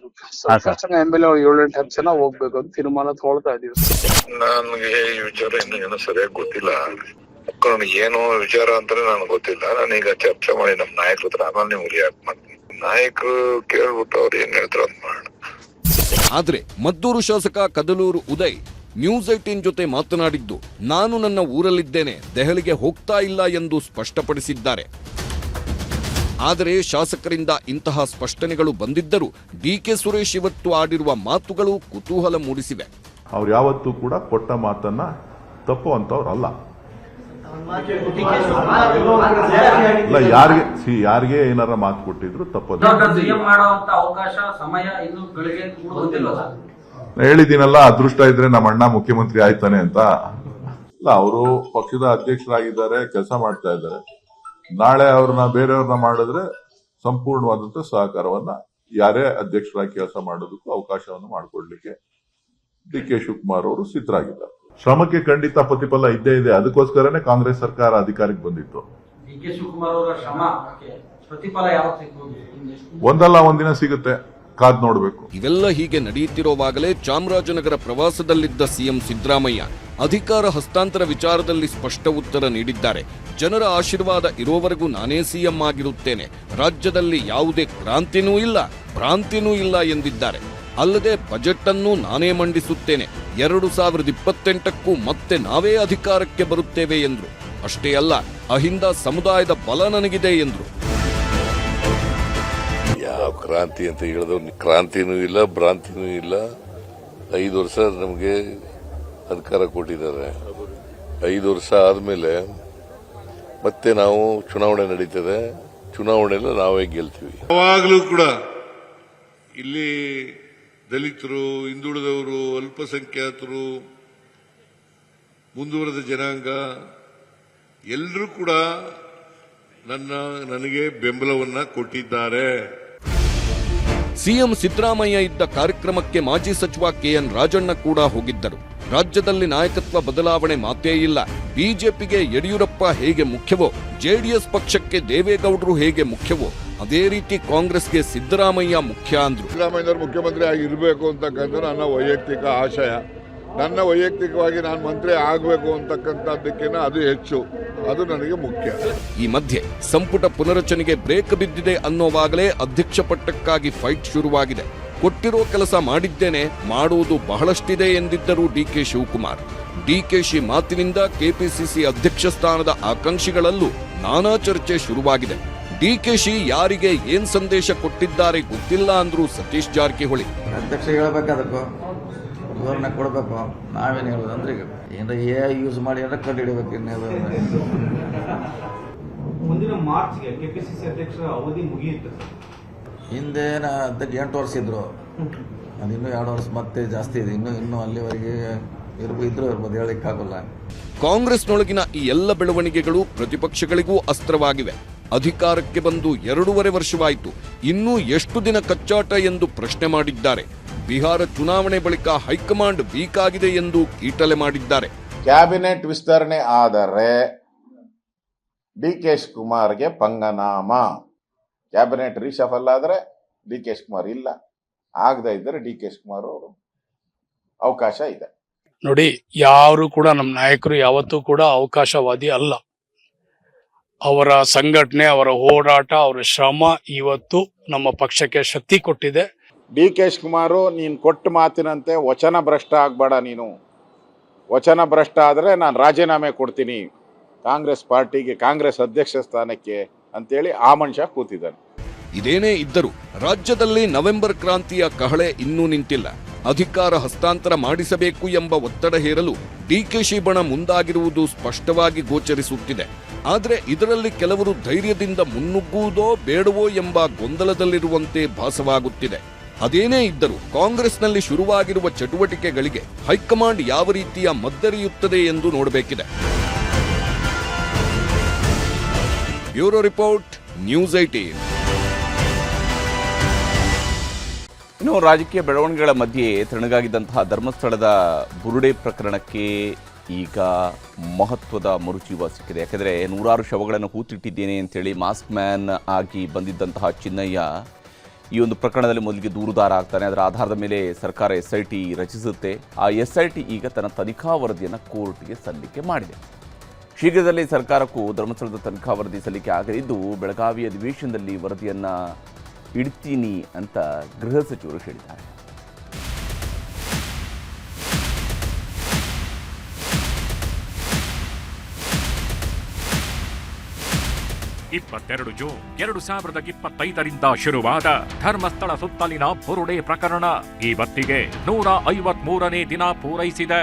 MLA 7-8 ಜನ ಹೋಗ್ಬೇಕು ಅಂತ ತೀರ್ಮಾನ ತಗೊಳ್ತಾ ಇದೀವಿ. ನನಗೆ ಈ ವಿಚಾರ ಇನ್ನೂ ಏನೋ ಸರಿಯಾಗಿ ಗೊತ್ತಿಲ್ಲ. ನನಗೆ ಏನು ವಿಚಾರ ಅಂತಾನೆ ನನಗೆ ಗೊತ್ತಿಲ್ಲ. ನಾನೀಗ ಚರ್ಚೆ ಮಾಡಿ ನಮ್ಮ ನಾಯಕರ ಹತ್ರ ಆಮೇಲೆ ನೀವು ರಿಯಾಕ್ಟ್ ಮಾಡ್ತೀನಿ. ನಾಯಕರು ಕೇಳ್ಬಿಟ್ಟು ಅವ್ರು ಏನ್ ಹೇಳ್ತಾರ ಅಂತ ಮಾಡೋಣ. ಆದ್ರೆ ಮದ್ದೂರು ಶಾಸಕ ಕದಲೂರು ಉದಯ್ ನ್ಯೂಸ್ 18 ಜೊತೆ ಮಾತನಾಡಿದ್ದು, ನಾನು ನನ್ನ ಊರಲ್ಲಿದ್ದೇನೆ, ದೆಹಲಿಗೆ ಹೋಗ್ತಾ ಇಲ್ಲ ಎಂದು ಸ್ಪಷ್ಟಪಡಿಸಿದ್ದಾರೆ. ಆದರೆ ಶಾಸಕರಿಂದ ಇಂತಹ ಸ್ಪಷ್ಟನೆಗಳು ಬಂದಿದ್ದರೂ ಡಿಕೆ ಸುರೇಶ್ ಇವತ್ತು ಆಡಿರುವ ಮಾತುಗಳು ಕುತೂಹಲ ಮೂಡಿಸಿವೆ. ಅವ್ರು ಯಾವತ್ತೂ ಕೂಡ ಕೊಟ್ಟ ಮಾತನ್ನ ತಪ್ಪುವಂತವ್ರಲ್ಲ. ಯಾರಿಗೆ ಏನಾರ ಮಾತು ಕೊಟ್ಟಿದ್ರು ತಪ್ಪದು. ಹೇಳಿದ್ದೀನಲ್ಲ, ಅದೃಷ್ಟ ಇದ್ರೆ ನಮ್ಮ ಅಣ್ಣ ಮುಖ್ಯಮಂತ್ರಿ ಆಯ್ತಾನೆ ಅಂತ. ಇಲ್ಲ, ಅವರು ಪಕ್ಷದ ಅಧ್ಯಕ್ಷರಾಗಿದ್ದಾರೆ, ಕೆಲಸ ಮಾಡ್ತಾ ಇದ್ದಾರೆ. ನಾಳೆ ಅವ್ರನ್ನ ಬೇರೆಯವ್ರನ್ನ ಮಾಡಿದ್ರೆ ಸಂಪೂರ್ಣವಾದಂತ ಸಹಕಾರವನ್ನ ಯಾರೇ ಅಧ್ಯಕ್ಷರಾಗಿ ಕೆಲಸ ಮಾಡೋದಕ್ಕೂ ಅವಕಾಶವನ್ನು ಮಾಡಿಕೊಡ್ಲಿಕ್ಕೆ ಡಿ.ಕೆ. ಶಿವಕುಮಾರ್ ಅವರು ಸಿದ್ಧರಾಗಿದ್ದಾರೆ. ಶ್ರಮಕ್ಕೆ ಖಂಡಿತ ಪ್ರತಿಫಲ ಇದ್ದೇ ಇದೆ. ಅದಕ್ಕೋಸ್ಕರನೇ ಕಾಂಗ್ರೆಸ್ ಸರ್ಕಾರ ಅಧಿಕಾರಕ್ಕೆ ಬಂದಿತ್ತು. ಒಂದಲ್ಲ ಒಂದಿನ ಸಿಗುತ್ತೆ, ಕಾದ್ ನೋಡ್ಬೇಕು. ಇವೆಲ್ಲ ಹೀಗೆ ನಡೆಯುತ್ತಿರುವಾಗಲೇ ಚಾಮರಾಜನಗರ ಪ್ರವಾಸದಲ್ಲಿದ್ದ ಸಿಎಂ ಸಿದ್ದರಾಮಯ್ಯ ಅಧಿಕಾರ ಹಸ್ತಾಂತರ ವಿಚಾರದಲ್ಲಿ ಸ್ಪಷ್ಟ ಉತ್ತರ ನೀಡಿದ್ದಾರೆ. ಜನರ ಆಶೀರ್ವಾದ ಇರೋವರೆಗೂ ನಾನೇ ಸಿಎಂ ಆಗಿರುತ್ತೇನೆ, ರಾಜ್ಯದಲ್ಲಿ ಯಾವುದೇ ಕ್ರಾಂತಿನೂ ಇಲ್ಲ, ಭ್ರಾಂತಿನೂ ಇಲ್ಲ ಎಂದಿದ್ದಾರೆ. ಅಲ್ಲದೆ ಬಜೆಟ್ ಅನ್ನು ನಾನೇ ಮಂಡಿಸುತ್ತೇನೆ, 2028ಕ್ಕೂ ಮತ್ತೆ ನಾವೇ ಅಧಿಕಾರಕ್ಕೆ ಬರುತ್ತೇವೆ ಎಂದ್ರು. ಅಷ್ಟೇ ಅಲ್ಲ, ಅಹಿಂದ ಸಮುದಾಯದ ಬಲ ನನಗಿದೆ ಎಂದ್ರು. ಯಾವ ಕ್ರಾಂತಿ ಅಂತ ಹೇಳಿದ್ರು, ಕ್ರಾಂತಿನೂ ಇಲ್ಲ, ಭ್ರಾಂತಿನೂ ಇಲ್ಲ. 5 ವರ್ಷ ನಮಗೆ ಅಧಿಕಾರ ಕೊಟ್ಟಿದ್ದಾರೆ. 5 ವರ್ಷ ಆದ್ಮೇಲೆ ಮತ್ತೆ ನಾವು ಚುನಾವಣೆ ನಡೀತದೆ, ಚುನಾವಣೆಯಲ್ಲಿ ನಾವೇ ಗೆಲ್ತೀವಿ. ಯಾವಾಗಲೂ ಕೂಡ ಇಲ್ಲಿ ದಲಿತರು, ಹಿಂದುಳಿದವರು, ಅಲ್ಪಸಂಖ್ಯಾತರು, ಮುಂದುವರೆದ ಜನಾಂಗ ಎಲ್ಲರೂ ಕೂಡ ನನಗೆ ಬೆಂಬಲವನ್ನ ಕೊಟ್ಟಿದ್ದಾರೆ. ಸಿಎಂ ಸಿದ್ದರಾಮಯ್ಯ ಇದ್ದ ಕಾರ್ಯಕ್ರಮಕ್ಕೆ ಮಾಜಿ ಸಚಿವ ಕೆಎನ್ ರಾಜಣ್ಣ ಕೂಡ ಹೋಗಿದ್ದರು. ರಾಜ್ಯದಲ್ಲಿ ನಾಯಕತ್ವ ಬದಲಾವಣೆ ಮಾತೇ ಇಲ್ಲ. ಬಿಜೆಪಿಗೆ ಯಡಿಯೂರಪ್ಪ ಹೇಗೆ ಮುಖ್ಯವೋ, ಜೆಡಿಎಸ್ ಪಕ್ಷಕ್ಕೆ ದೇವೇಗೌಡರು ಹೇಗೆ ಮುಖ್ಯವೋ, ಅದೇ ರೀತಿ ಕಾಂಗ್ರೆಸ್ಗೆ ಸಿದ್ದರಾಮಯ್ಯ ಮುಖ್ಯ ಅಂದ್ರು. ಸಿದ್ದರಾಮಯ್ಯನವರು ಮುಖ್ಯಮಂತ್ರಿ ಆಗಿರ್ಬೇಕು ಅಂತಕ್ಕಂಥ ನನ್ನ ವೈಯಕ್ತಿಕ ಆಶಯ. ನನ್ನ ವೈಯಕ್ತಿಕವಾಗಿ ನಾನು ಮಂತ್ರಿ ಆಗಬೇಕು ಅಂತಕ್ಕಂಥದ್ದಕ್ಕಿಂತ ಅದು ಹೆಚ್ಚು, ಅದು ನನಗೆ ಮುಖ್ಯ. ಈ ಮಧ್ಯೆ ಸಂಪುಟ ಪುನರಚನೆಗೆ ಬ್ರೇಕ್ ಬಿದ್ದಿದೆ ಅನ್ನೋವಾಗಲೇ ಅಧ್ಯಕ್ಷ ಪಟ್ಟಕ್ಕಾಗಿ ಫೈಟ್ ಶುರುವಾಗಿದೆ. ಕೊಟ್ಟಿರೋ ಕೆಲಸ ಮಾಡಿದ್ದೇನೆ, ಮಾಡುವುದು ಬಹಳಷ್ಟಿದೆ ಎಂದಿದ್ದರು ಡಿಕೆ ಶಿವಕುಮಾರ್. ಡಿಕೆಶಿ ಮಾತಿನಿಂದ ಕೆಪಿಸಿಸಿ ಅಧ್ಯಕ್ಷ ಸ್ಥಾನದ ಆಕಾಂಕ್ಷಿಗಳಲ್ಲೂ ನಾನಾ ಚರ್ಚೆ ಶುರುವಾಗಿದೆ. ಡಿಕೆಶಿ ಯಾರಿಗೆ ಏನ್ ಸಂದೇಶ ಕೊಟ್ಟಿದ್ದಾರೆ ಗೊತ್ತಿಲ್ಲ ಅಂದ್ರು ಸತೀಶ್ ಜಾರಕಿಹೊಳಿ. ಅಧ್ಯಕ್ಷ ಹೇಳ್ಬೇಕಾದಕ್ಕೂ ವಿವರಣೆ ಕೊಡಬೇಕು, ನಾವೇನು ಹೇಳೋದು ಅಂದ್ರೆ ಈಗ ಏನಾರ ಯೂಸ್ ಮಾಡಿ ಏನಾರ ಕಂಡು ಹಿಡಿಬೇಕು. ಮುಂದಿನ ಮಾರ್ಚ್ಗೆ ಕೆಪಿಸಿಸಿ ಅಧ್ಯಕ್ಷರ ಅವಧಿ ಮುಗಿಯುತ್ತೆ. ಹಿಂದೆ ಅದಕ್ಕೆ 8 ವರ್ಷ ಇದ್ರು, ಅದು ಇನ್ನೂ 2 ವರ್ಷ ಮತ್ತೆ ಜಾಸ್ತಿ ಇದೆ. ಇನ್ನೂ ಅಲ್ಲಿವರೆಗೆ ಇದ್ರೂ ಇರ್ಬೋದು, ಹೇಳಲಿಕ್ಕಾಗಲ್ಲ. ಕಾಂಗ್ರೆಸ್ನೊಳಗಿನ ಈ ಎಲ್ಲ ಬೆಳವಣಿಗೆಗಳು ಪ್ರತಿಪಕ್ಷಗಳಿಗೂ ಅಸ್ತ್ರವಾಗಿವೆ. ಅಧಿಕಾರಕ್ಕೆ ಬಂದು 2.5 ವರ್ಷವಾಯಿತು, ಇನ್ನೂ ಎಷ್ಟು ದಿನ ಕಚ್ಚಾಟ ಎಂದು ಪ್ರಶ್ನೆ ಮಾಡಿದ್ದಾರೆ. ಬಿಹಾರ ಚುನಾವಣೆ ಬಳಿಕ ಹೈಕಮಾಂಡ್ ವೀಕ್ ಆಗಿದೆ ಎಂದು ಕೀಟಲೆ ಮಾಡಿದ್ದಾರೆ. ಕ್ಯಾಬಿನೆಟ್ ವಿಸ್ತರಣೆ ಆದರೆ ಡಿ.ಕೆ. ಶಿವಕುಮಾರ್ಗೆ ಪಂಗನಾಮ. ಕ್ಯಾಬಿನೆಟ್ ರೀಶಫಲ್ ಆದರೆ ಡಿ.ಕೆ. ಶಿವಕುಮಾರ್ ಇಲ್ಲ, ಆಗದೆ ಇದ್ದರೆ ಡಿ.ಕೆ. ಶಿವಕುಮಾರ್ ಅವರು ಅವಕಾಶ ಇದೆ. ನೋಡಿ, ಯಾರು ಕೂಡ ನಮ್ಮ ನಾಯಕರು ಯಾವತ್ತೂ ಕೂಡ ಅವಕಾಶವಾದಿ ಅಲ್ಲ. ಅವರ ಸಂಘಟನೆ, ಅವರ ಹೋರಾಟ, ಅವರ ಶ್ರಮ ಇವತ್ತು ನಮ್ಮ ಪಕ್ಷಕ್ಕೆ ಶಕ್ತಿ ಕೊಟ್ಟಿದೆ. ಡಿ.ಕೆ. ಶಿವಕುಮಾರ್, ನೀನು ಕೊಟ್ಟ ಮಾತಿನಂತೆ ವಚನ ಭ್ರಷ್ಟ ಆಗಬೇಡ. ನೀನು ವಚನ ಭ್ರಷ್ಟ ಆದರೆ ನಾನು ರಾಜೀನಾಮೆ ಕೊಡ್ತೀನಿ ಕಾಂಗ್ರೆಸ್ ಪಾರ್ಟಿಗೆ, ಕಾಂಗ್ರೆಸ್ ಅಧ್ಯಕ್ಷ ಸ್ಥಾನಕ್ಕೆ ಅಂತೇಳಿ ಆ ಮನುಷ್ಯ ಕೂತಿದ್ದಾನೆ. ಇದೇನೇ ಇದ್ದರೂ ರಾಜ್ಯದಲ್ಲಿ ನವೆಂಬರ್ ಕ್ರಾಂತಿಯ ಕಹಳೆ ಇನ್ನೂ ನಿಂತಿಲ್ಲ. ಅಧಿಕಾರ ಹಸ್ತಾಂತರ ಮಾಡಿಸಬೇಕು ಎಂಬ ಒತ್ತಡ ಹೇರಲು ಡಿಕೆಶಿ ಬಣ ಮುಂದಾಗಿರುವುದು ಸ್ಪಷ್ಟವಾಗಿ ಗೋಚರಿಸುತ್ತಿದೆ. ಆದರೆ ಇದರಲ್ಲಿ ಕೆಲವರು ಧೈರ್ಯದಿಂದ ಮುನ್ನುಗ್ಗುವುದೋ ಬೇಡವೋ ಎಂಬ ಗೊಂದಲದಲ್ಲಿರುವಂತೆ ಭಾಸವಾಗುತ್ತಿದೆ. ಅದೇನೇ ಇದ್ದರೂ ಕಾಂಗ್ರೆಸ್ನಲ್ಲಿ ಶುರುವಾಗಿರುವ ಚಟುವಟಿಕೆಗಳಿಗೆ ಹೈಕಮಾಂಡ್ ಯಾವ ರೀತಿಯ ಮದ್ದರಿಯುತ್ತದೆ ಎಂದು ನೋಡಬೇಕಿದೆ. Bureau report, news 18. ಇನ್ನು ರಾಜಕೀಯ ಬೆಳವಣಿಗೆಗಳ ಮಧ್ಯೆ ತಣ್ಣಗಾಗಿದ್ದಂತಹ ಧರ್ಮಸ್ಥಳದ ಬುರುಡೆ ಪ್ರಕರಣಕ್ಕೆ ಈಗ ಮಹತ್ವದ ಮರುಜೀವ ಸಿಕ್ಕಿದೆ. ಯಾಕೆಂದರೆ 100 ಶವಗಳನ್ನು ಹೂತಿಟ್ಟಿದ್ದೇನೆ ಅಂತೇಳಿ ಮಾಸ್ಕ್ ಮ್ಯಾನ್ ಆಗಿ ಬಂದಿದ್ದಂತಹ ಚಿನ್ನಯ್ಯ ಈ ಒಂದು ಪ್ರಕರಣದಲ್ಲಿ ಮೊದಲಿಗೆ ದೂರುದಾರ ಆಗ್ತಾನೆ. ಅದರ ಆಧಾರದ ಮೇಲೆ ಸರ್ಕಾರ SIT ರಚಿಸುತ್ತೆ. ಆ SIT ಈಗ ತನ್ನ ತನಿಖಾ ವರದಿಯನ್ನು ಕೋರ್ಟ್ಗೆ ಸಲ್ಲಿಕೆ ಮಾಡಿದೆ. ಶೀಘ್ರದಲ್ಲೇ ಸರ್ಕಾರಕ್ಕೂ ಧರ್ಮಸ್ಥಳದ ತನಿಖಾ ವರದಿ ಸಲ್ಲಿಕೆ ಆಗಲಿದ್ದು, ಬೆಳಗಾವಿ ಅಧಿವೇಶನದಲ್ಲಿ ವರದಿಯನ್ನು ಇಡ್ತೀನಿ ಅಂತ ಗೃಹ ಸಚಿವರು ಹೇಳಿದ್ದಾರೆ. ಜೂನ್ 2025 ಶುರುವಾದ ಧರ್ಮಸ್ಥಳ ಸುತ್ತಲಿನ ಬುರುಡೆ ಪ್ರಕರಣ ಇವತ್ತಿಗೆ 153ನೇ ದಿನ ಪೂರೈಸಿದೆ.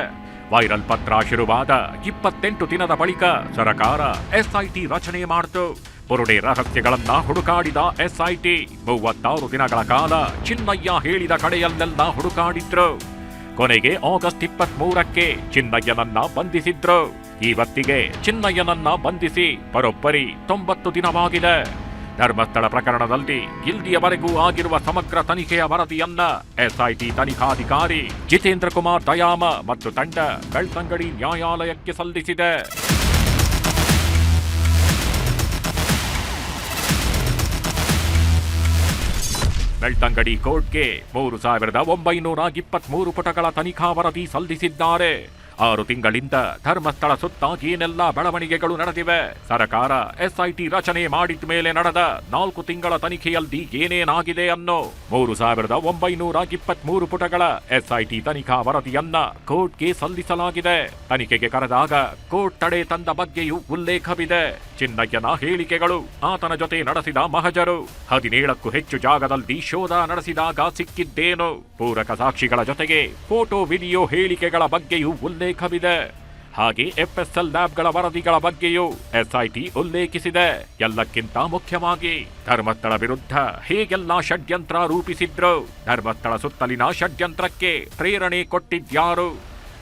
ವೈರಲ್ ಪತ್ರ ಶುರುವಾದ 28 ದಿನದ ಬಳಿಕ ಸರ್ಕಾರ SIT ರಚನೆ ಮಾಡಿತು. ಬುರುಡೆ ರಹಸ್ಯಗಳನ್ನ ಹುಡುಕಾಡಿದ SIT 36 ದಿನಗಳ ಕಾಲ ಚಿನ್ನಯ್ಯ ಹೇಳಿದ ಕಡೆಯಲ್ಲೆಲ್ಲ ಹುಡುಕಾಡಿದ್ರು. ಕೊನೆಗೆ ಆಗಸ್ಟ್ 23ಕ್ಕೆ ಚಿನ್ನಯ್ಯನನ್ನ ಬಂಧಿಸಿದ್ರು. ಇವತ್ತಿಗೆ ಚಿನ್ನಯ್ಯನನ್ನ ಬಂಧಿಸಿ ಬರೋಬ್ಬರಿ 90 ದಿನವಾಗಿದೆ. ಧರ್ಮಸ್ಥಳ ಪ್ರಕರಣದಲ್ಲಿ ಇಲ್ಲಿಯವರೆಗೂ ಆಗಿರುವ ಸಮಗ್ರ ತನಿಖೆಯ ವರದಿಯನ್ನ SIT ತನಿಖಾಧಿಕಾರಿ ಜಿತೇಂದ್ರ ಕುಮಾರ್ ದಯಾಮ ಮತ್ತು ತಂಡ ಬೆಳ್ತಂಗಡಿ ನ್ಯಾಯಾಲಯಕ್ಕೆ ಸಲ್ಲಿಸಿದೆ. ಬೆಳ್ತಂಗಡಿ ಕೋರ್ಟ್ಗೆ 3923 ಪುಟಗಳ ತನಿಖಾ ವರದಿ ಸಲ್ಲಿಸಿದ್ದಾರೆ. 6 ತಿಂಗಳಿಂದ ಧರ್ಮಸ್ಥಳ ಸುತ್ತ ಏನೆಲ್ಲ ಬೆಳವಣಿಗೆಗಳು ನಡೆದಿವೆ, ಸರ್ಕಾರ SIT ರಚನೆ ಮಾಡಿದ ಮೇಲೆ ನಡೆದ 4 ತಿಂಗಳ ತನಿಖೆಯಲ್ಲಿ ಏನೇನಾಗಿದೆ ಅನ್ನೋ 3923 ಪುಟಗಳ SIT ತನಿಖಾ ವರದಿಯನ್ನ ಕೋರ್ಟ್ಗೆ ಸಲ್ಲಿಸಲಾಗಿದೆ. ತನಿಖೆಗೆ ಕರೆದಾಗ ಕೋರ್ಟ್ ತಡೆ ತಂದ ಬಗ್ಗೆಯೂ ಉಲ್ಲೇಖವಿದೆ. ಚಿನ್ನಯ್ಯನ ಹೇಳಿಕೆಗಳು, ಆತನ ಜೊತೆ ನಡೆಸಿದ ಮಹಜರು, 17ಕ್ಕೂ ಹೆಚ್ಚು ಜಾಗದಲ್ಲಿ ಶೋಧ ನಡೆಸಿದಾಗ ಸಿಕ್ಕಿದ್ದೇನು, ಪೂರಕ ಸಾಕ್ಷಿಗಳ ಜೊತೆಗೆ ಫೋಟೋ ವಿಡಿಯೋ ಹೇಳಿಕೆಗಳ ಬಗ್ಗೆಯೂ ಉಲ್ಲೇಖವಿದೆ. ಹಾಗೆ FSL ಲ್ಯಾಬ್ಗಳ ವರದಿಗಳ ಬಗ್ಗೆಯೂ SIT ಉಲ್ಲೇಖಿಸಿದೆ. ಎಲ್ಲಕ್ಕಿಂತ ಮುಖ್ಯವಾಗಿ ಧರ್ಮಸ್ಥಳ ವಿರುದ್ಧ ಹೇಗೆಲ್ಲ ಷಡ್ಯಂತ್ರ ರೂಪಿಸಿದ್ರು, ಧರ್ಮಸ್ಥಳ ಸುತ್ತಲಿನ ಷಡ್ಯಂತ್ರಕ್ಕೆ ಪ್ರೇರಣೆ ಕೊಟ್ಟಿದ್ಯಾರು,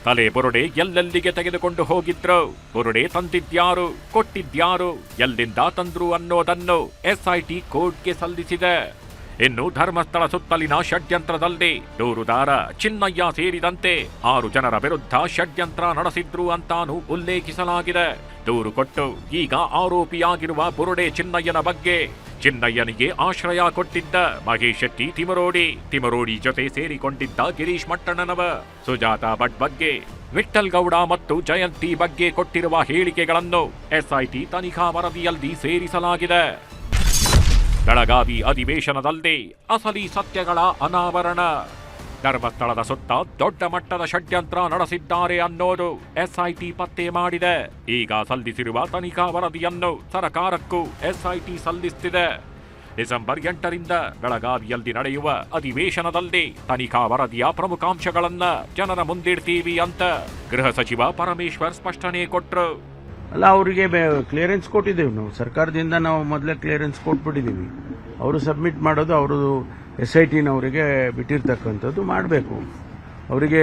ತಲೆ ಬುರುಡೆ ಎಲ್ಲೆಲ್ಲಿಗೆ ತೆಗೆದುಕೊಂಡು ಹೋಗಿದ್ರು, ಬುರುಡೆ ತಂದಿದ್ಯಾರು, ಕೊಟ್ಟಿದ್ಯಾರು, ಎಲ್ಲಿಂದ ತಂದ್ರು ಅನ್ನೋದನ್ನು SIT ಕೋರ್ಟ್ಗೆ ಸಲ್ಲಿಸಿದೆ. ಇನ್ನು ಧರ್ಮಸ್ಥಳ ಸುತ್ತಲಿನ ಷಡ್ಯಂತ್ರದಲ್ಲಿ ದೂರುದಾರ ಚಿನ್ನಯ್ಯ ಸೇರಿದಂತೆ 6 ಜನರ ವಿರುದ್ಧ ಷಡ್ಯಂತ್ರ ನಡೆಸಿದ್ರು ಅಂತಾನೂ ಉಲ್ಲೇಖಿಸಲಾಗಿದೆ. ದೂರು ಕೊಟ್ಟು ಈಗ ಆರೋಪಿಯಾಗಿರುವ ಬುರುಡೆ ಚಿನ್ನಯ್ಯನ ಬಗ್ಗೆ, ಚಿನ್ನಯ್ಯನಿಗೆ ಆಶ್ರಯ ಕೊಟ್ಟಿದ್ದ ಮಹೇಶ್ ಶೆಟ್ಟಿ ತಿಮರೋಡಿ ಜೊತೆ ಸೇರಿಕೊಂಡಿದ್ದ ಗಿರೀಶ್ ಮಟ್ಟಣ್ಣನವ, ಸುಜಾತಾ ಭಟ್ ಬಗ್ಗೆ, ವಿಠ್ಠಲ್ ಗೌಡ ಮತ್ತು ಜಯಂತಿ ಬಗ್ಗೆ ಕೊಟ್ಟಿರುವ ಹೇಳಿಕೆಗಳನ್ನು SIT ತನಿಖಾ ವರದಿಯಲ್ಲಿ ಸೇರಿಸಲಾಗಿದೆ. ಬೆಳಗಾವಿ ಅಧಿವೇಶನದಲ್ಲಿ ಅಸಲಿ ಸತ್ಯಗಳ ಅನಾವರಣ, ಧರ್ಮಸ್ಥಳದ ಸುತ್ತ ದೊಡ್ಡ ಮಟ್ಟದ ಷಡ್ಯಂತ್ರ ನಡೆಸಿದ್ದಾರೆ ಅನ್ನೋದು SIT ಪತ್ತೆ ಮಾಡಿದೆ. ಈಗ ಸಲ್ಲಿಸಿರುವ ತನಿಖಾ ವರದಿಯನ್ನು ಸರ್ಕಾರಕ್ಕೂ SIT ಸಲ್ಲಿಸುತ್ತಿದೆ. ಡಿಸೆಂಬರ್ 8ರಿಂದ ಬೆಳಗಾವಿಯಲ್ಲಿ ನಡೆಯುವ ಅಧಿವೇಶನದಲ್ಲಿ ತನಿಖಾ ವರದಿಯ ಪ್ರಮುಖಾಂಶಗಳನ್ನ ಜನರ ಮುಂದಿಡ್ತೀವಿ ಅಂತ ಗೃಹ ಸಚಿವ ಪರಮೇಶ್ವರ್ ಸ್ಪಷ್ಟನೆ ಕೊಟ್ರು. ಅಲ್ಲ, ಅವರಿಗೆ ಕ್ಲಿಯರೆನ್ಸ್ ಕೊಟ್ಟಿದ್ದೇವೆ ನಾವು, ಸರ್ಕಾರದಿಂದ ನಾವು ಮೊದಲೇ ಕ್ಲಿಯರೆನ್ಸ್ ಕೊಟ್ಬಿಟ್ಟಿದ್ದೀವಿ. ಅವರು ಸಬ್ಮಿಟ್ ಮಾಡೋದು ಅವರು SITನವರಿಗೆ ಬಿಟ್ಟಿರ್ತಕ್ಕಂಥದ್ದು ಮಾಡಬೇಕು. ಅವರಿಗೆ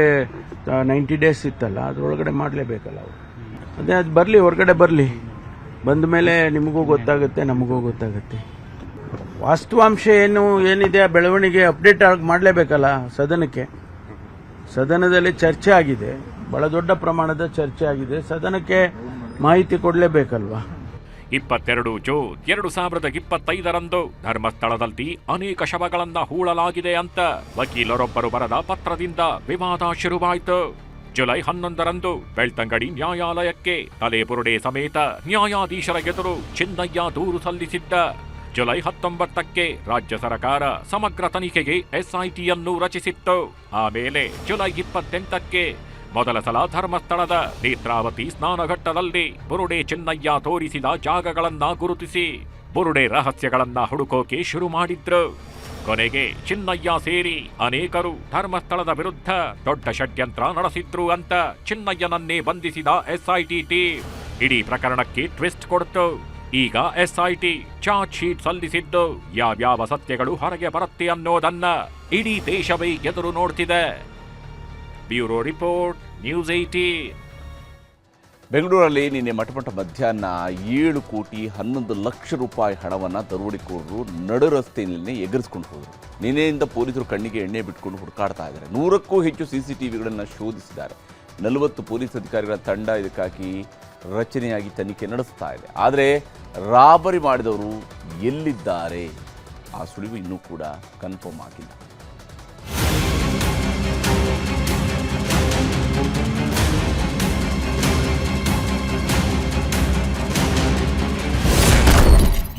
90 ಡೇಸ್ ಇತ್ತಲ್ಲ, ಅದರೊಳಗಡೆ ಮಾಡಲೇಬೇಕಲ್ಲ ಅವರು. ಅದೇ ಅದು ಬರಲಿ, ಹೊರಗಡೆ ಬರಲಿ, ಬಂದ ಮೇಲೆ ನಿಮಗೂ ಗೊತ್ತಾಗುತ್ತೆ, ನಮಗೂ ಗೊತ್ತಾಗುತ್ತೆ. ವಾಸ್ತವಾಂಶ ಏನಿದೆ ಆ ಬೆಳವಣಿಗೆ ಅಪ್ಡೇಟ್ ಆಗಿ ಮಾಡಲೇಬೇಕಲ್ಲ ಸದನಕ್ಕೆ. ಸದನದಲ್ಲಿ ಚರ್ಚೆ ಆಗಿದೆ, ಬಹಳ ದೊಡ್ಡ ಪ್ರಮಾಣದ ಚರ್ಚೆ ಆಗಿದೆ, ಸದನಕ್ಕೆ ಮಾಹಿತಿ ಕೊಡಲೇಬೇಕಲ್ವಾ. 22 ಜೂನ್ 2025ರಂದು ಧರ್ಮಸ್ಥಳದಲ್ಲಿ ಅನೇಕ ಶವಗಳನ್ನ ಹೂಳಲಾಗಿದೆ ಅಂತ ವಕೀಲರೊಬ್ಬರು ಬರೆದ ಪತ್ರದಿಂದ ವಿವಾದ ಶುರುವಾಯಿತು. ಜುಲೈ 11ರಂದು ಬೆಳ್ತಂಗಡಿ ನ್ಯಾಯಾಲಯಕ್ಕೆ ತಲೆಬುರುಡೆ ಸಮೇತ ನ್ಯಾಯಾಧೀಶರ ಎದುರು ಚಿನ್ನಯ್ಯ ದೂರು ಸಲ್ಲಿಸಿದ್ದ. ಜುಲೈ 19ಕ್ಕೆ ರಾಜ್ಯ ಸರ್ಕಾರ ಸಮಗ್ರ ತನಿಖೆಗೆ SITಯನ್ನು ರಚಿಸಿತ್ತು. ಆಮೇಲೆ ಜುಲೈ 28ಕ್ಕೆ ಮೊದಲ ಸಲ ಧರ್ಮಸ್ಥಳದ ನೇತ್ರಾವತಿ ಸ್ನಾನಘಟ್ಟದಲ್ಲಿ ಬುರುಡೆ ಚಿನ್ನಯ್ಯ ತೋರಿಸಿದ ಜಾಗಗಳನ್ನ ಗುರುತಿಸಿ ಬುರುಡೆ ರಹಸ್ಯಗಳನ್ನ ಹುಡುಕೋಕೆ ಶುರು ಮಾಡಿದ್ರು. ಕೊನೆಗೆ ಚಿನ್ನಯ್ಯ ಸೇರಿ ಅನೇಕರು ಧರ್ಮಸ್ಥಳದ ವಿರುದ್ಧ ದೊಡ್ಡ ಷಡ್ಯಂತ್ರ ನಡೆಸಿದ್ರು ಅಂತ ಚಿನ್ನಯ್ಯನನ್ನೇ ಬಂಧಿಸಿದ SIT ಟೀಮ್ ಇಡೀ ಪ್ರಕರಣಕ್ಕೆ ಟ್ವಿಸ್ಟ್ ಕೊಡ್ತು. ಈಗ SIT ಚಾರ್ಜ್ ಶೀಟ್ ಸಲ್ಲಿಸಿದ್ದು ಯಾವ್ಯಾವ ಸತ್ಯಗಳು ಹೊರಗೆ ಬರುತ್ತೆ ಅನ್ನೋದನ್ನ ಇಡೀ ದೇಶವೇ ಎದುರು ನೋಡ್ತಿದೆ. Bureau report, news 18. ಬೆಂಗಳೂರಲ್ಲಿ ನಿನ್ನೆ ಮಠಮಠ ಮಧ್ಯಾಹ್ನ 7 ಕೋಟಿ 11 ಲಕ್ಷ ರೂಪಾಯಿ ಹಣವನ್ನು ದರೋಡೆಕೋರರು ನಡು ರಸ್ತೆಯಲ್ಲಿ ಎಗರಿಸ್ಕೊಂಡು ಹೋದರು. ನಿನ್ನೆಯಿಂದ ಪೊಲೀಸರು ಕಣ್ಣಿಗೆ ಎಣ್ಣೆ ಬಿಟ್ಕೊಂಡು ಹುಡುಕಾಡ್ತಾ ಇದ್ದಾರೆ. 100ಕ್ಕೂ ಹೆಚ್ಚು CCTVಗಳನ್ನು ಶೋಧಿಸಿದ್ದಾರೆ. 40 ಪೊಲೀಸ್ ಅಧಿಕಾರಿಗಳ ತಂಡ ಇದಕ್ಕಾಗಿ ರಚನೆಯಾಗಿ ತನಿಖೆ ನಡೆಸ್ತಾ ಇದೆ. ಆದರೆ ರಾಬರಿ ಮಾಡಿದವರು ಎಲ್ಲಿದ್ದಾರೆ ಆ ಸುಳಿವು ಇನ್ನೂ ಕೂಡ ಕನ್ಫರ್ಮ್ ಆಗಿಲ್ಲ.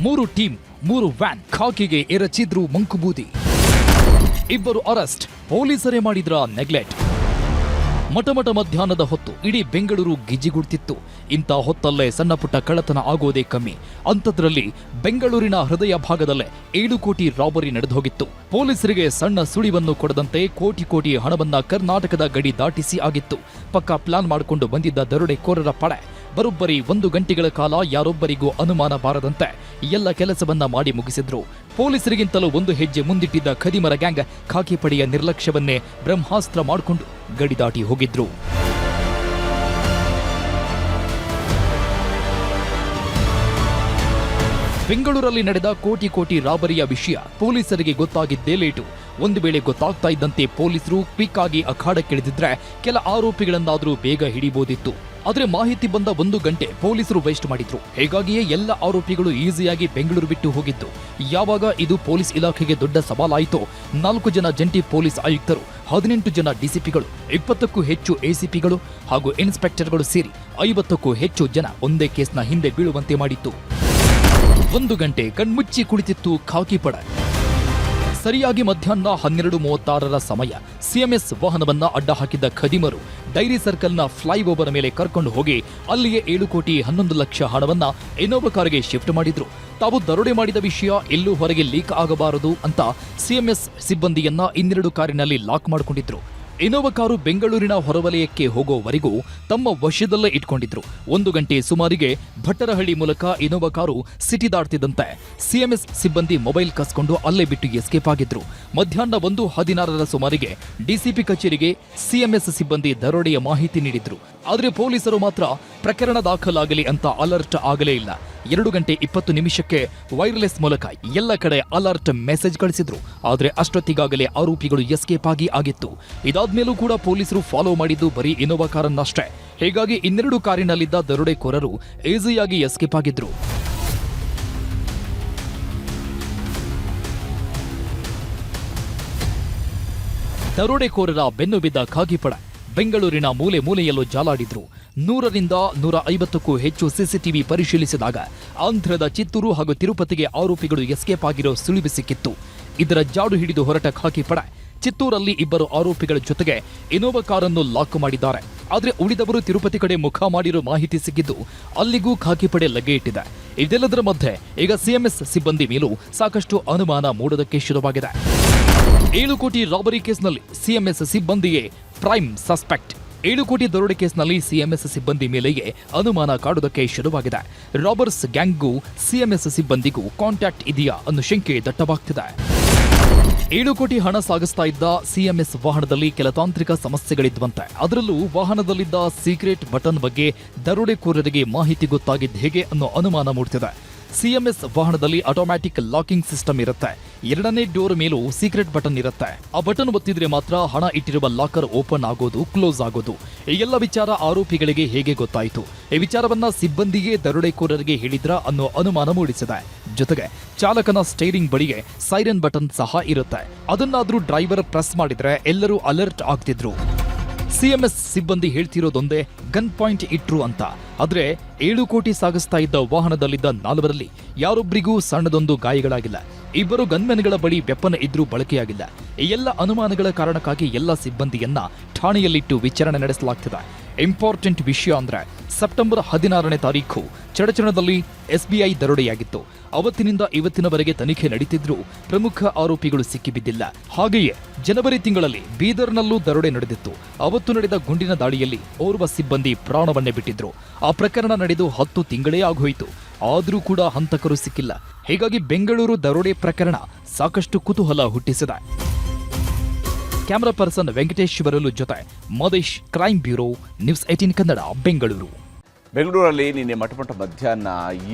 ಮೂರು ಟೀಮ್, 3 ವ್ಯಾನ್, ಖಾಕಿಗೆ ಎರಚಿದ್ರು ಮಂಕುಬೂದಿ. 2 ಅರೆಸ್ಟ್, ಪೊಲೀಸರೇ ಮಾಡಿದ್ರ ನೆಗ್ಲೆಕ್ಟ್. ಮಠಮಠ ಮಧ್ಯಾಹ್ನದ ಹೊತ್ತು ಇಡೀ ಬೆಂಗಳೂರು ಗಿಜಿಗುಡ್ತಿತ್ತು. ಇಂಥ ಹೊತ್ತಲ್ಲೇ ಸಣ್ಣ ಪುಟ್ಟ ಕಳ್ಳತನ ಆಗೋದೇ ಕಮ್ಮಿ. ಅಂಥದ್ರಲ್ಲಿ ಬೆಂಗಳೂರಿನ ಹೃದಯ ಭಾಗದಲ್ಲೇ 7 ಕೋಟಿ ರಾಬರಿ ನಡೆದೋಗಿತ್ತು. ಪೊಲೀಸರಿಗೆ ಸಣ್ಣ ಸುಳಿವನ್ನು ಕೊಡದಂತೆ ಕೋಟಿ ಕೋಟಿ ಹಣವನ್ನ ಕರ್ನಾಟಕದ ಗಡಿ ದಾಟಿಸಿ ಆಗಿತ್ತು. ಪಕ್ಕಾ ಪ್ಲಾನ್ ಮಾಡಿಕೊಂಡು ಬಂದಿದ್ದ ದರೋಡೆಕೋರರ ಪಡೆ ಬರೋಬ್ಬರಿ 1 ಗಂಟೆಗಳ ಕಾಲ ಯಾರೊಬ್ಬರಿಗೂ ಅನುಮಾನ ಬಾರದಂತೆ ಎಲ್ಲ ಕೆಲಸವನ್ನ ಮಾಡಿ ಮುಗಿಸಿದ್ರು. ಪೊಲೀಸರಿಗಿಂತಲೂ 1 ಹೆಜ್ಜೆ ಮುಂದಿಟ್ಟಿದ್ದ ಖದೀಮರ ಗ್ಯಾಂಗ್ ಖಾಕಿ ಪಡೆಯ ನಿರ್ಲಕ್ಷ್ಯವನ್ನೇ ಬ್ರಹ್ಮಾಸ್ತ್ರ ಮಾಡಿಕೊಂಡು ಗಡಿ ದಾಟಿ ಹೋಗಿದ್ರು. ಬೆಂಗಳೂರಲ್ಲಿ ನಡೆದ ಕೋಟಿ ಕೋಟಿ ರಾಬರಿಯ ವಿಷಯ ಪೊಲೀಸರಿಗೆ ಗೊತ್ತಾಗಿದ್ದೇ ಲೇಟು. ಒಂದು ವೇಳೆ ಗೊತ್ತಾಗ್ತಾ ಇದ್ದಂತೆ ಪೊಲೀಸರು ಕ್ವಿಕ್ ಆಗಿ ಅಖಾಡಕ್ಕಿಳಿದಿದ್ರೆ ಕೆಲ ಆರೋಪಿಗಳನ್ನಾದರೂ ಬೇಗ ಹಿಡಿಬೋದಿತ್ತು. ಆದ್ರೆ ಮಾಹಿತಿ ಬಂದ 1 ಗಂಟೆ ಪೊಲೀಸರು ವೇಸ್ಟ್ ಮಾಡಿದ್ರು. ಹೀಗಾಗಿಯೇ ಎಲ್ಲ ಆರೋಪಿಗಳು ಈಸಿಯಾಗಿ ಬೆಂಗಳೂರು ಬಿಟ್ಟು ಹೋಗಿದ್ದು. ಯಾವಾಗ ಇದು ಪೊಲೀಸ್ ಇಲಾಖೆಗೆ ದೊಡ್ಡ ಸವಾಲಾಯಿತೋ 4 ಜನ ಜಂಟಿ ಪೊಲೀಸ್ ಆಯುಕ್ತರು, 18 ಜನ DCPಗಳು, 20ಕ್ಕೂ ಹೆಚ್ಚು ACPಗಳು ಹಾಗೂ ಇನ್ಸ್ಪೆಕ್ಟರ್ಗಳು ಸೇರಿ 50ಕ್ಕೂ ಹೆಚ್ಚು ಜನ ಒಂದೇ ಕೇಸ್ನ ಹಿಂದೆ ಬೀಳುವಂತೆ ಮಾಡಿತ್ತು. 1 ಗಂಟೆ ಕಣ್ಮುಚ್ಚಿ ಕುಳಿತಿತ್ತು ಖಾಕಿ ಪಡೆ. ಸರಿಯಾಗಿ ಮಧ್ಯಾಹ್ನ 12:36ರ ಸಮಯ CMS ವಾಹನವನ್ನ ಅಡ್ಡ ಹಾಕಿದ್ದ ಖದೀಮರು ಡೈರಿ ಸರ್ಕಲ್ನ ಫ್ಲೈಓವರ್ ಮೇಲೆ ಕರ್ಕೊಂಡು ಹೋಗಿ ಅಲ್ಲಿಯೇ 7 ಕೋಟಿ 11 ಲಕ್ಷ ಹಣವನ್ನ ಇನ್ನೋವಾ ಕಾರಿಗೆ ಶಿಫ್ಟ್ ಮಾಡಿದ್ರು. ತಾವು ದರೋಡೆ ಮಾಡಿದ ವಿಷಯ ಎಲ್ಲೂ ಹೊರಗೆ ಲೀಕ್ ಆಗಬಾರದು ಅಂತ CMS ಸಿಬ್ಬಂದಿಯನ್ನ 2 ಕಾರಿನಲ್ಲಿ ಲಾಕ್ ಮಾಡಿಕೊಂಡಿದ್ರು. ಇನ್ನೋವಾ ಕಾರು ಬೆಂಗಳೂರಿನ ಹೊರವಲಯಕ್ಕೆ ಹೋಗೋವರೆಗೂ ತಮ್ಮ ವಶದಲ್ಲೇ ಇಟ್ಕೊಂಡಿದ್ರು. 1 ಗಂಟೆ ಸುಮಾರಿಗೆ ಭಟ್ಟರಹಳ್ಳಿ ಮೂಲಕ ಇನ್ನೋವಾ ಕಾರು ಸಿಟಿ ದಾಟ್ತಿದ್ದಂತೆ CMS ಸಿಬ್ಬಂದಿ ಮೊಬೈಲ್ ಕಸ್ಕೊಂಡು ಅಲ್ಲೇ ಬಿಟ್ಟು ಎಸ್ಕೇಪ್ ಆಗಿದ್ರು. ಮಧ್ಯಾಹ್ನ 1:16ರ ಸುಮಾರಿಗೆ DCP ಕಚೇರಿಗೆ CMS ಸಿಬ್ಬಂದಿ ದರೋಡೆಯ ಮಾಹಿತಿ ನೀಡಿದ್ರು. ಆದರೆ ಪೊಲೀಸರು ಮಾತ್ರ ಪ್ರಕರಣ ದಾಖಲಾಗಲಿ ಅಂತ ಅಲರ್ಟ್ ಆಗಲೇ ಇಲ್ಲ. 2 ಗಂಟೆ 20 ನಿಮಿಷಕ್ಕೆ ವೈರ್ಲೆಸ್ ಮೂಲಕ ಎಲ್ಲ ಕಡೆ ಅಲರ್ಟ್ ಮೆಸೇಜ್ ಕಳಿಸಿದ್ರು. ಆದರೆ ಅಷ್ಟೊತ್ತಿಗಾಗಲೇ ಆರೋಪಿಗಳು ಎಸ್ಕೇಪ್ ಆಗಿತ್ತು. ಇದಾದ್ಮೇಲೂ ಕೂಡ ಪೊಲೀಸರು ಫಾಲೋ ಮಾಡಿದ್ದು ಬರೀ ಇನ್ನೋವಾ ಕಾರನ್ನಷ್ಟೇ. ಹೀಗಾಗಿ 2 ಕಾರಿನಲ್ಲಿದ್ದ ದರೋಡೆಕೋರರು ಈಸಿಯಾಗಿ ಎಸ್ಕೇಪ್ ಆಗಿದ್ರು. ದರೋಡೆಕೋರರ ಬೆನ್ನು ಬಿದ್ದ ಖಾಕಿ ಪಡೆ ಬೆಂಗಳೂರಿನ ಮೂಲೆ ಮೂಲೆಯಲ್ಲೂ ಜಾಲಾಡಿದ್ರು. 100ರಿಂದ 150ಕ್ಕೂ ಹೆಚ್ಚು CCTV ಪರಿಶೀಲಿಸಿದಾಗ ಆಂಧ್ರದ ಚಿತ್ತೂರು ಹಾಗೂ ತಿರುಪತಿಗೆ ಆರೋಪಿಗಳು ಎಸ್ಕೇಪ್ ಆಗಿರೋ ಸುಳಿವು ಸಿಕ್ಕಿತ್ತು. ಇದರ ಜಾಡು ಹಿಡಿದು ಹೊರಟ ಖಾಕಿ ಪಡೆ ಚಿತ್ತೂರಲ್ಲಿ 2 ಆರೋಪಿಗಳ ಜೊತೆಗೆ ಇನ್ನೋವಾ ಕಾರನ್ನು ಲಾಕ್ ಮಾಡಿದ್ದಾರೆ. ಆದರೆ ಉಳಿದವರು ತಿರುಪತಿ ಕಡೆ ಮುಖ ಮಾಡಿರೋ ಮಾಹಿತಿ ಸಿಕ್ಕಿದ್ದು ಅಲ್ಲಿಗೂ ಖಾಕಿ ಪಡೆ ಲಗ್ಗೆ ಇಟ್ಟಿದೆ. ಇದೆಲ್ಲದರ ಮಧ್ಯೆ ಈಗ CMS ಸಿಬ್ಬಂದಿ ಮೇಲೂ ಸಾಕಷ್ಟು ಅನುಮಾನ ಮೂಡೋದಕ್ಕೆ ಶುರುವಾಗಿದೆ. 7 ಕೋಟಿ ರಾಬರಿ ಕೇಸ್ನಲ್ಲಿ CMS ಸಿಬ್ಬಂದಿಯೇ ಪ್ರೈಮ್ ಸಸ್ಪೆಕ್ಟ್. 7 ಕೋಟಿ ದರೋಡೆ ಕೇಸ್ನಲ್ಲಿ ಸಿಎಂಎಸ್ ಸಿಬ್ಬಂದಿ ಮೇಲೆಯೇ ಅನುಮಾನ ಕಾಡುವುದಕ್ಕೆ ಶುರುವಾಗಿದೆ. ರಾಬರ್ಸ್ ಗ್ಯಾಂಗ್ಗೂ ಸಿಎಂಎಸ್ ಸಿಬ್ಬಂದಿಗೂ ಕಾಂಟ್ಯಾಕ್ಟ್ ಇದೆಯಾ ಅನ್ನೋ ಶಂಕೆ ದಟ್ಟವಾಗ್ತಿದೆ. 7 ಕೋಟಿ ಹಣ ಸಾಗಿಸ್ತಾ ಇದ್ದ ಸಿಎಂಎಸ್ ವಾಹನದಲ್ಲಿ ಕೆಲ ತಾಂತ್ರಿಕ ಸಮಸ್ಯೆಗಳಿದ್ವಂತೆ. ಅದರಲ್ಲೂ ವಾಹನದಲ್ಲಿದ್ದ ಸೀಕ್ರೆಟ್ ಬಟನ್ ಬಗ್ಗೆ ದರೋಡೆಕೋರರಿಗೆ ಮಾಹಿತಿ ಗೊತ್ತಾಗಿದ್ದು ಹೇಗೆ ಅನ್ನೋ ಅನುಮಾನ ಮೂಡ್ತಿದೆ. ಸಿಎಂಎಸ್ ವಾಹನದಲ್ಲಿ ಆಟೋಮ್ಯಾಟಿಕ್ ಲಾಕಿಂಗ್ ಸಿಸ್ಟಮ್ ಇರುತ್ತೆ. 2ನೇ ಡೋರ್ ಮೇಲೂ ಸೀಕ್ರೆಟ್ ಬಟನ್ ಇರುತ್ತೆ. ಆ ಬಟನ್ ಒತ್ತಿದ್ರೆ ಮಾತ್ರ ಹಣ ಇಟ್ಟಿರುವ ಲಾಕರ್ ಓಪನ್ ಆಗೋದು, ಕ್ಲೋಸ್ ಆಗೋದು. ಈ ಎಲ್ಲ ವಿಚಾರ ಆರೋಪಿಗಳಿಗೆ ಹೇಗೆ ಗೊತ್ತಾಯಿತು? ಈ ವಿಚಾರವನ್ನ ಸಿಬ್ಬಂದಿಗೆ ದರೋಡೆಕೋರರಿಗೆ ಹೇಳಿದ್ರ ಅನ್ನೋ ಅನುಮಾನ ಮೂಡಿಸಿದೆ. ಜೊತೆಗೆ ಚಾಲಕನ ಸ್ಟೇರಿಂಗ್ ಬಳಿಗೆ ಸೈರನ್ ಬಟನ್ ಸಹ ಇರುತ್ತೆ. ಅದನ್ನಾದ್ರೂ ಡ್ರೈವರ್ ಪ್ರೆಸ್ ಮಾಡಿದ್ರೆ ಎಲ್ಲರೂ ಅಲರ್ಟ್ ಆಗ್ತಿದ್ರು. ಸಿಎಂಎಸ್ ಸಿಬ್ಬಂದಿ ಹೇಳ್ತಿರೋದೊಂದೇ ಗನ್ ಪಾಯಿಂಟ್ ಇಟ್ರು ಅಂತ. ಆದ್ರೆ 7 ಕೋಟಿ ಸಾಗಿಸ್ತಾ ಇದ್ದ ವಾಹನದಲ್ಲಿದ್ದ 4ರಲ್ಲಿ ಯಾರೊಬ್ಬರಿಗೂ ಸಣ್ಣದೊಂದು ಗಾಯಗಳಾಗಿಲ್ಲ. 2 ಗನ್ಮೆನ್ಗಳ ಬಳಿ ವೆಪನ್ ಇದ್ರೂ ಬಳಕೆಯಾಗಿಲ್ಲ. ಈ ಎಲ್ಲ ಅನುಮಾನಗಳ ಕಾರಣಕ್ಕಾಗಿ ಎಲ್ಲ ಸಿಬ್ಬಂದಿಯನ್ನ ಠಾಣೆಯಲ್ಲಿಟ್ಟು ವಿಚಾರಣೆ ನಡೆಸಲಾಗ್ತಿದೆ. ಇಂಪಾರ್ಟೆಂಟ್ ವಿಷಯ ಅಂದ್ರೆ ಸೆಪ್ಟೆಂಬರ್ 16ನೇ ತಾರೀಖು ಚಡಚಣದಲ್ಲಿ ಎಸ್ಬಿಐ ದರೋಡೆಯಾಗಿತ್ತು. ಅವತ್ತಿನಿಂದ ಇವತ್ತಿನವರೆಗೆ ತನಿಖೆ ನಡೀತಿದ್ರೂ ಪ್ರಮುಖ ಆರೋಪಿಗಳು ಸಿಕ್ಕಿಬಿದ್ದಿಲ್ಲ. ಹಾಗೆಯೇ ಜನವರಿ ತಿಂಗಳಲ್ಲಿ ಬೀದರ್ನಲ್ಲೂ ದರೋಡೆ ನಡೆದಿತ್ತು. ಅವತ್ತು ನಡೆದ ಗುಂಡಿನ ದಾಳಿಯಲ್ಲಿ ಓರ್ವ ಸಿಬ್ಬಂದಿ ಪ್ರಾಣವನ್ನೇ ಬಿಟ್ಟಿದ್ರು. ಆ ಪ್ರಕರಣ ನಡೆದು 10 ತಿಂಗಳೇ ಆಗೋಯಿತು. ಆದರೂ ಕೂಡ ಹಂತಕರು ಸಿಕ್ಕಿಲ್ಲ. ಹೀಗಾಗಿ ಬೆಂಗಳೂರು ದರೋಡೆ ಪ್ರಕರಣ ಸಾಕಷ್ಟು ಕುತೂಹಲ ಹುಟ್ಟಿಸಿದೆ. ಕ್ಯಾಮರಾ ಪರ್ಸನ್ ವೆಂಕಟೇಶ್ವರಲು ಜೊತೆ Madesh, crime bureau, news 18 Kannada, Bengaluru. ಬೆಂಗಳೂರಲ್ಲಿ ನಿನ್ನೆ ಮಠಮಠ ಮಧ್ಯಾಹ್ನ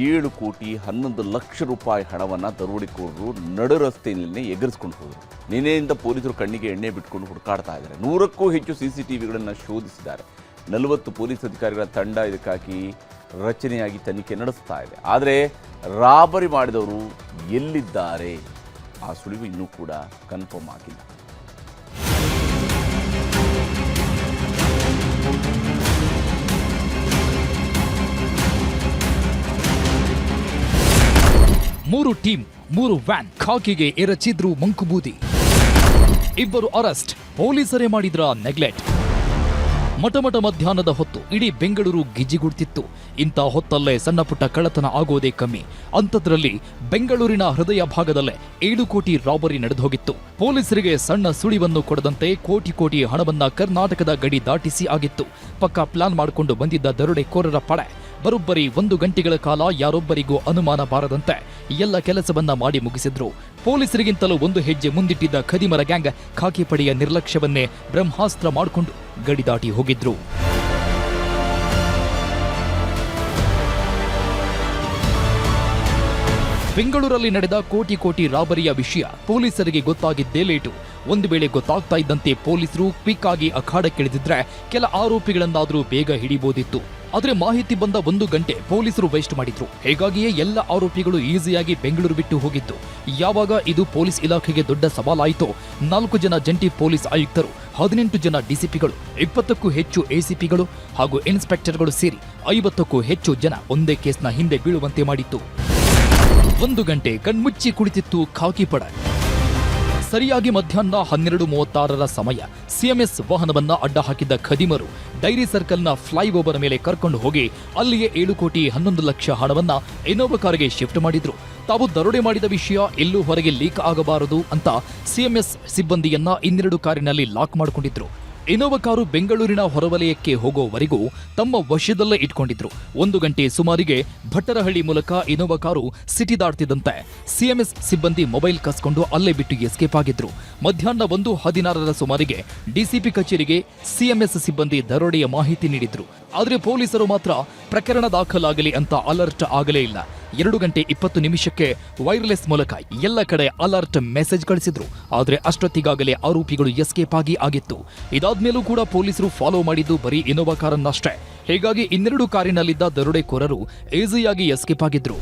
7 ಕೋಟಿ 11 ಲಕ್ಷ ರೂಪಾಯಿ ಹಣವನ್ನು ದರೋಡೆಕೋರರು ನಡು ರಸ್ತೆಯಲ್ಲಿ ಎಗರಿಸಿಕೊಂಡು ಹೋದರು. ನಿನ್ನೆಯಿಂದ ಪೊಲೀಸರು ಕಣ್ಣಿಗೆ ಎಣ್ಣೆ ಬಿಟ್ಕೊಂಡು ಹುಡುಕಾಡ್ತಾ ಇದ್ದಾರೆ. 100ಕ್ಕೂ ಹೆಚ್ಚು CCTVಗಳನ್ನು ಶೋಧಿಸಿದ್ದಾರೆ. 40 ಪೊಲೀಸ್ ಅಧಿಕಾರಿಗಳ ತಂಡ ಇದಕ್ಕಾಗಿ ರಚನೆಯಾಗಿ ತನಿಖೆ ನಡೆಸ್ತಾ ಇದೆ. ಆದರೆ ರಾಬರಿ ಮಾಡಿದವರು ಎಲ್ಲಿದ್ದಾರೆ? ಆ ಸುಳಿವು ಇನ್ನೂ ಕೂಡ ಕನ್ಫರ್ಮ್ ಆಗಿಲ್ಲ. ಮೂರು ಟೀಮ್, 3 ವ್ಯಾನ್, ಖಾಕಿಗೆ ಎರಚಿದ್ರು ಮಂಕುಬೂದಿ. 2 ಅರೆಸ್ಟ್, ಪೊಲೀಸರೇ ಮಾಡಿದ್ರ ನೆಗ್ಲೆಕ್ಟ್. ಮಠಮಠ ಮಧ್ಯಾಹ್ನದ ಹೊತ್ತು ಇಡೀ ಬೆಂಗಳೂರು ಗಿಜಿಗುಡ್ತಿತ್ತು. ಇಂಥ ಹೊತ್ತಲ್ಲೇ ಸಣ್ಣ ಪುಟ್ಟ ಕಳ್ಳತನ ಆಗೋದೇ ಕಮ್ಮಿ. ಅಂಥದ್ರಲ್ಲಿ ಬೆಂಗಳೂರಿನ ಹೃದಯ ಭಾಗದಲ್ಲೇ 7 ಕೋಟಿ ರಾಬರಿ ನಡೆದೋಗಿತ್ತು. ಪೊಲೀಸರಿಗೆ ಸಣ್ಣ ಸುಳಿವನ್ನು ಕೊಡದಂತೆ ಕೋಟಿ ಹಣವನ್ನ ಕರ್ನಾಟಕದ ಗಡಿ ದಾಟಿಸಿ ಆಗಿತ್ತು. ಪಕ್ಕಾ ಪ್ಲಾನ್ ಮಾಡಿಕೊಂಡು ಬಂದಿದ್ದ ದರೋಡೆಕೋರರ ಪಡೆ ಬರೋಬ್ಬರಿ 1 ಗಂಟೆಗಳ ಕಾಲ ಯಾರೊಬ್ಬರಿಗೂ ಅನುಮಾನ ಬಾರದಂತೆ ಎಲ್ಲ ಕೆಲಸವನ್ನ ಮಾಡಿ ಮುಗಿಸಿದ್ರು. ಪೊಲೀಸರಿಗಿಂತಲೂ 1 ಹೆಜ್ಜೆ ಮುಂದಿಟ್ಟಿದ್ದ ಖದೀಮರ ಗ್ಯಾಂಗ್ ಖಾಕಿ ಪಡೆಯ ನಿರ್ಲಕ್ಷ್ಯವನ್ನೇ ಬ್ರಹ್ಮಾಸ್ತ್ರ ಮಾಡಿಕೊಂಡು ಗಡಿ ದಾಟಿ ಹೋಗಿದ್ರು. ಬೆಂಗಳೂರಲ್ಲಿ ನಡೆದ ಕೋಟಿ ರಾಬರಿಯ ವಿಷಯ ಪೊಲೀಸರಿಗೆ ಗೊತ್ತಾಗಿದ್ದೇ ಲೇಟು. ಒಂದು ವೇಳೆ ಗೊತ್ತಾಗ್ತಾ ಇದ್ದಂತೆ ಪೊಲೀಸರು ಕ್ವಿಕ್ ಆಗಿ ಅಖಾಡಕ್ಕಿಳಿದಿದ್ರೆ ಕೆಲ ಆರೋಪಿಗಳನ್ನಾದ್ರೂ ಬೇಗ ಹಿಡಿಬೋದಿತ್ತು. ಆದ್ರೆ ಮಾಹಿತಿ ಬಂದ 1 ಗಂಟೆ ಪೊಲೀಸರು ವೇಸ್ಟ್ ಮಾಡಿದ್ರು. ಹೀಗಾಗಿಯೇ ಎಲ್ಲ ಆರೋಪಿಗಳು ಈಸಿಯಾಗಿ ಬೆಂಗಳೂರು ಬಿಟ್ಟು ಹೋಗಿದ್ದು. ಯಾವಾಗ ಇದು ಪೊಲೀಸ್ ಇಲಾಖೆಗೆ ದೊಡ್ಡ ಸವಾಲಾಯಿತೋ 4 ಜನ ಜಂಟಿ ಪೊಲೀಸ್ ಆಯುಕ್ತರು, 18 ಜನ ಡಿಸಿಪಿಗಳು, 20ಕ್ಕೂ ಹೆಚ್ಚು ಎಸಿಪಿಗಳು ಹಾಗೂ ಇನ್ಸ್ಪೆಕ್ಟರ್ಗಳು ಸೇರಿ 50ಕ್ಕೂ ಹೆಚ್ಚು ಜನ ಒಂದೇ ಕೇಸ್ನ ಹಿಂದೆ ಬೀಳುವಂತೆ ಮಾಡಿತ್ತು. 1 ಗಂಟೆ ಕಣ್ಮುಚ್ಚಿ ಕುಳಿತಿತ್ತು ಖಾಕಿ ಪಡೆ. ಸರಿಯಾಗಿ ಮಧ್ಯಾಹ್ನ 12:36 ಸಮಯ ಸಿಎಂಎಸ್ ವಾಹನವನ್ನ ಅಡ್ಡ ಹಾಕಿದ್ದ ಖದೀಮರು ಡೈರಿ ಸರ್ಕಲ್ನ ಫ್ಲೈಓವರ್ ಮೇಲೆ ಕರ್ಕೊಂಡು ಹೋಗಿ ಅಲ್ಲಿಯೇ 7 ಕೋಟಿ 11 ಲಕ್ಷ ಹಣವನ್ನ ಇನೋವಾ ಕಾರಿಗೆ ಶಿಫ್ಟ್ ಮಾಡಿದ್ರು. ತಾವು ದರೋಡೆ ಮಾಡಿದ ವಿಷಯ ಎಲ್ಲೂ ಹೊರಗೆ ಲೀಕ್ ಆಗಬಾರದು ಅಂತ ಸಿಎಂಎಸ್ ಸಿಬ್ಬಂದಿಯನ್ನ 2 ಕಾರಿನಲ್ಲಿ ಲಾಕ್ ಮಾಡಿಕೊಂಡಿದ್ರು. ಇನೋವಾ ಕಾರು ಬೆಂಗಳೂರಿನ ಹೊರವಲಯಕ್ಕೆ ಹೋಗೋವರೆಗೂ ತಮ್ಮ ವಶದಲ್ಲೇ ಇಟ್ಕೊಂಡಿದ್ರು. 1 ಗಂಟೆ ಸುಮಾರಿಗೆ ಭಟ್ಟರಹಳ್ಳಿ ಮೂಲಕ ಇನೋವಾ ಕಾರು ಸಿಟಿ ದಾಟ್ತಿದ್ದಂತೆ ಸಿಎಂಎಸ್ ಸಿಬ್ಬಂದಿ ಮೊಬೈಲ್ ಕಸ್ಕೊಂಡು ಅಲ್ಲೇ ಬಿಟ್ಟು ಎಸ್ಕೇಪ್ ಆಗಿದ್ರು. ಮಧ್ಯಾಹ್ನ 1:16 ಸುಮಾರಿಗೆ ಡಿಸಿಪಿ ಕಚೇರಿಗೆ ಸಿಎಂಎಸ್ ಸಿಬ್ಬಂದಿ ದರೋಡೆಯ ಮಾಹಿತಿ ನೀಡಿದ್ರು. ಆದರೆ ಪೊಲೀಸರು ಮಾತ್ರ ಪ್ರಕರಣ ದಾಖಲಾಗಲಿ ಅಂತ ಅಲರ್ಟ್ ಆಗಲೇ ಇಲ್ಲ. 2 ಗಂಟೆ 20 ನಿಮಿಷಕ್ಕೆ ವೈರ್ಲೆಸ್ ಮೂಲಕ ಎಲ್ಲ ಕಡೆ ಅಲರ್ಟ್ ಮೆಸೇಜ್ ಕಳಿಸಿದ್ರು. ಆದರೆ ಅಷ್ಟೊತ್ತಿಗಾಗಲೇ ಆರೋಪಿಗಳು ಎಸ್ಕೇಪ್ ಆಗಿತ್ತು. ಇದಾದ್ಮೇಲೂ ಕೂಡ ಪೊಲೀಸರು ಫಾಲೋ ಮಾಡಿದ್ದು ಬರೀ ಇನೋವಾ ಕಾರನ್ನಷ್ಟೇ. ಹೀಗಾಗಿ 2 ಕಾರಿನಲ್ಲಿದ್ದ ದರೋಡೆಕೋರರು ಈಸಿಯಾಗಿ ಎಸ್ಕೇಪ್ ಆಗಿದ್ರು.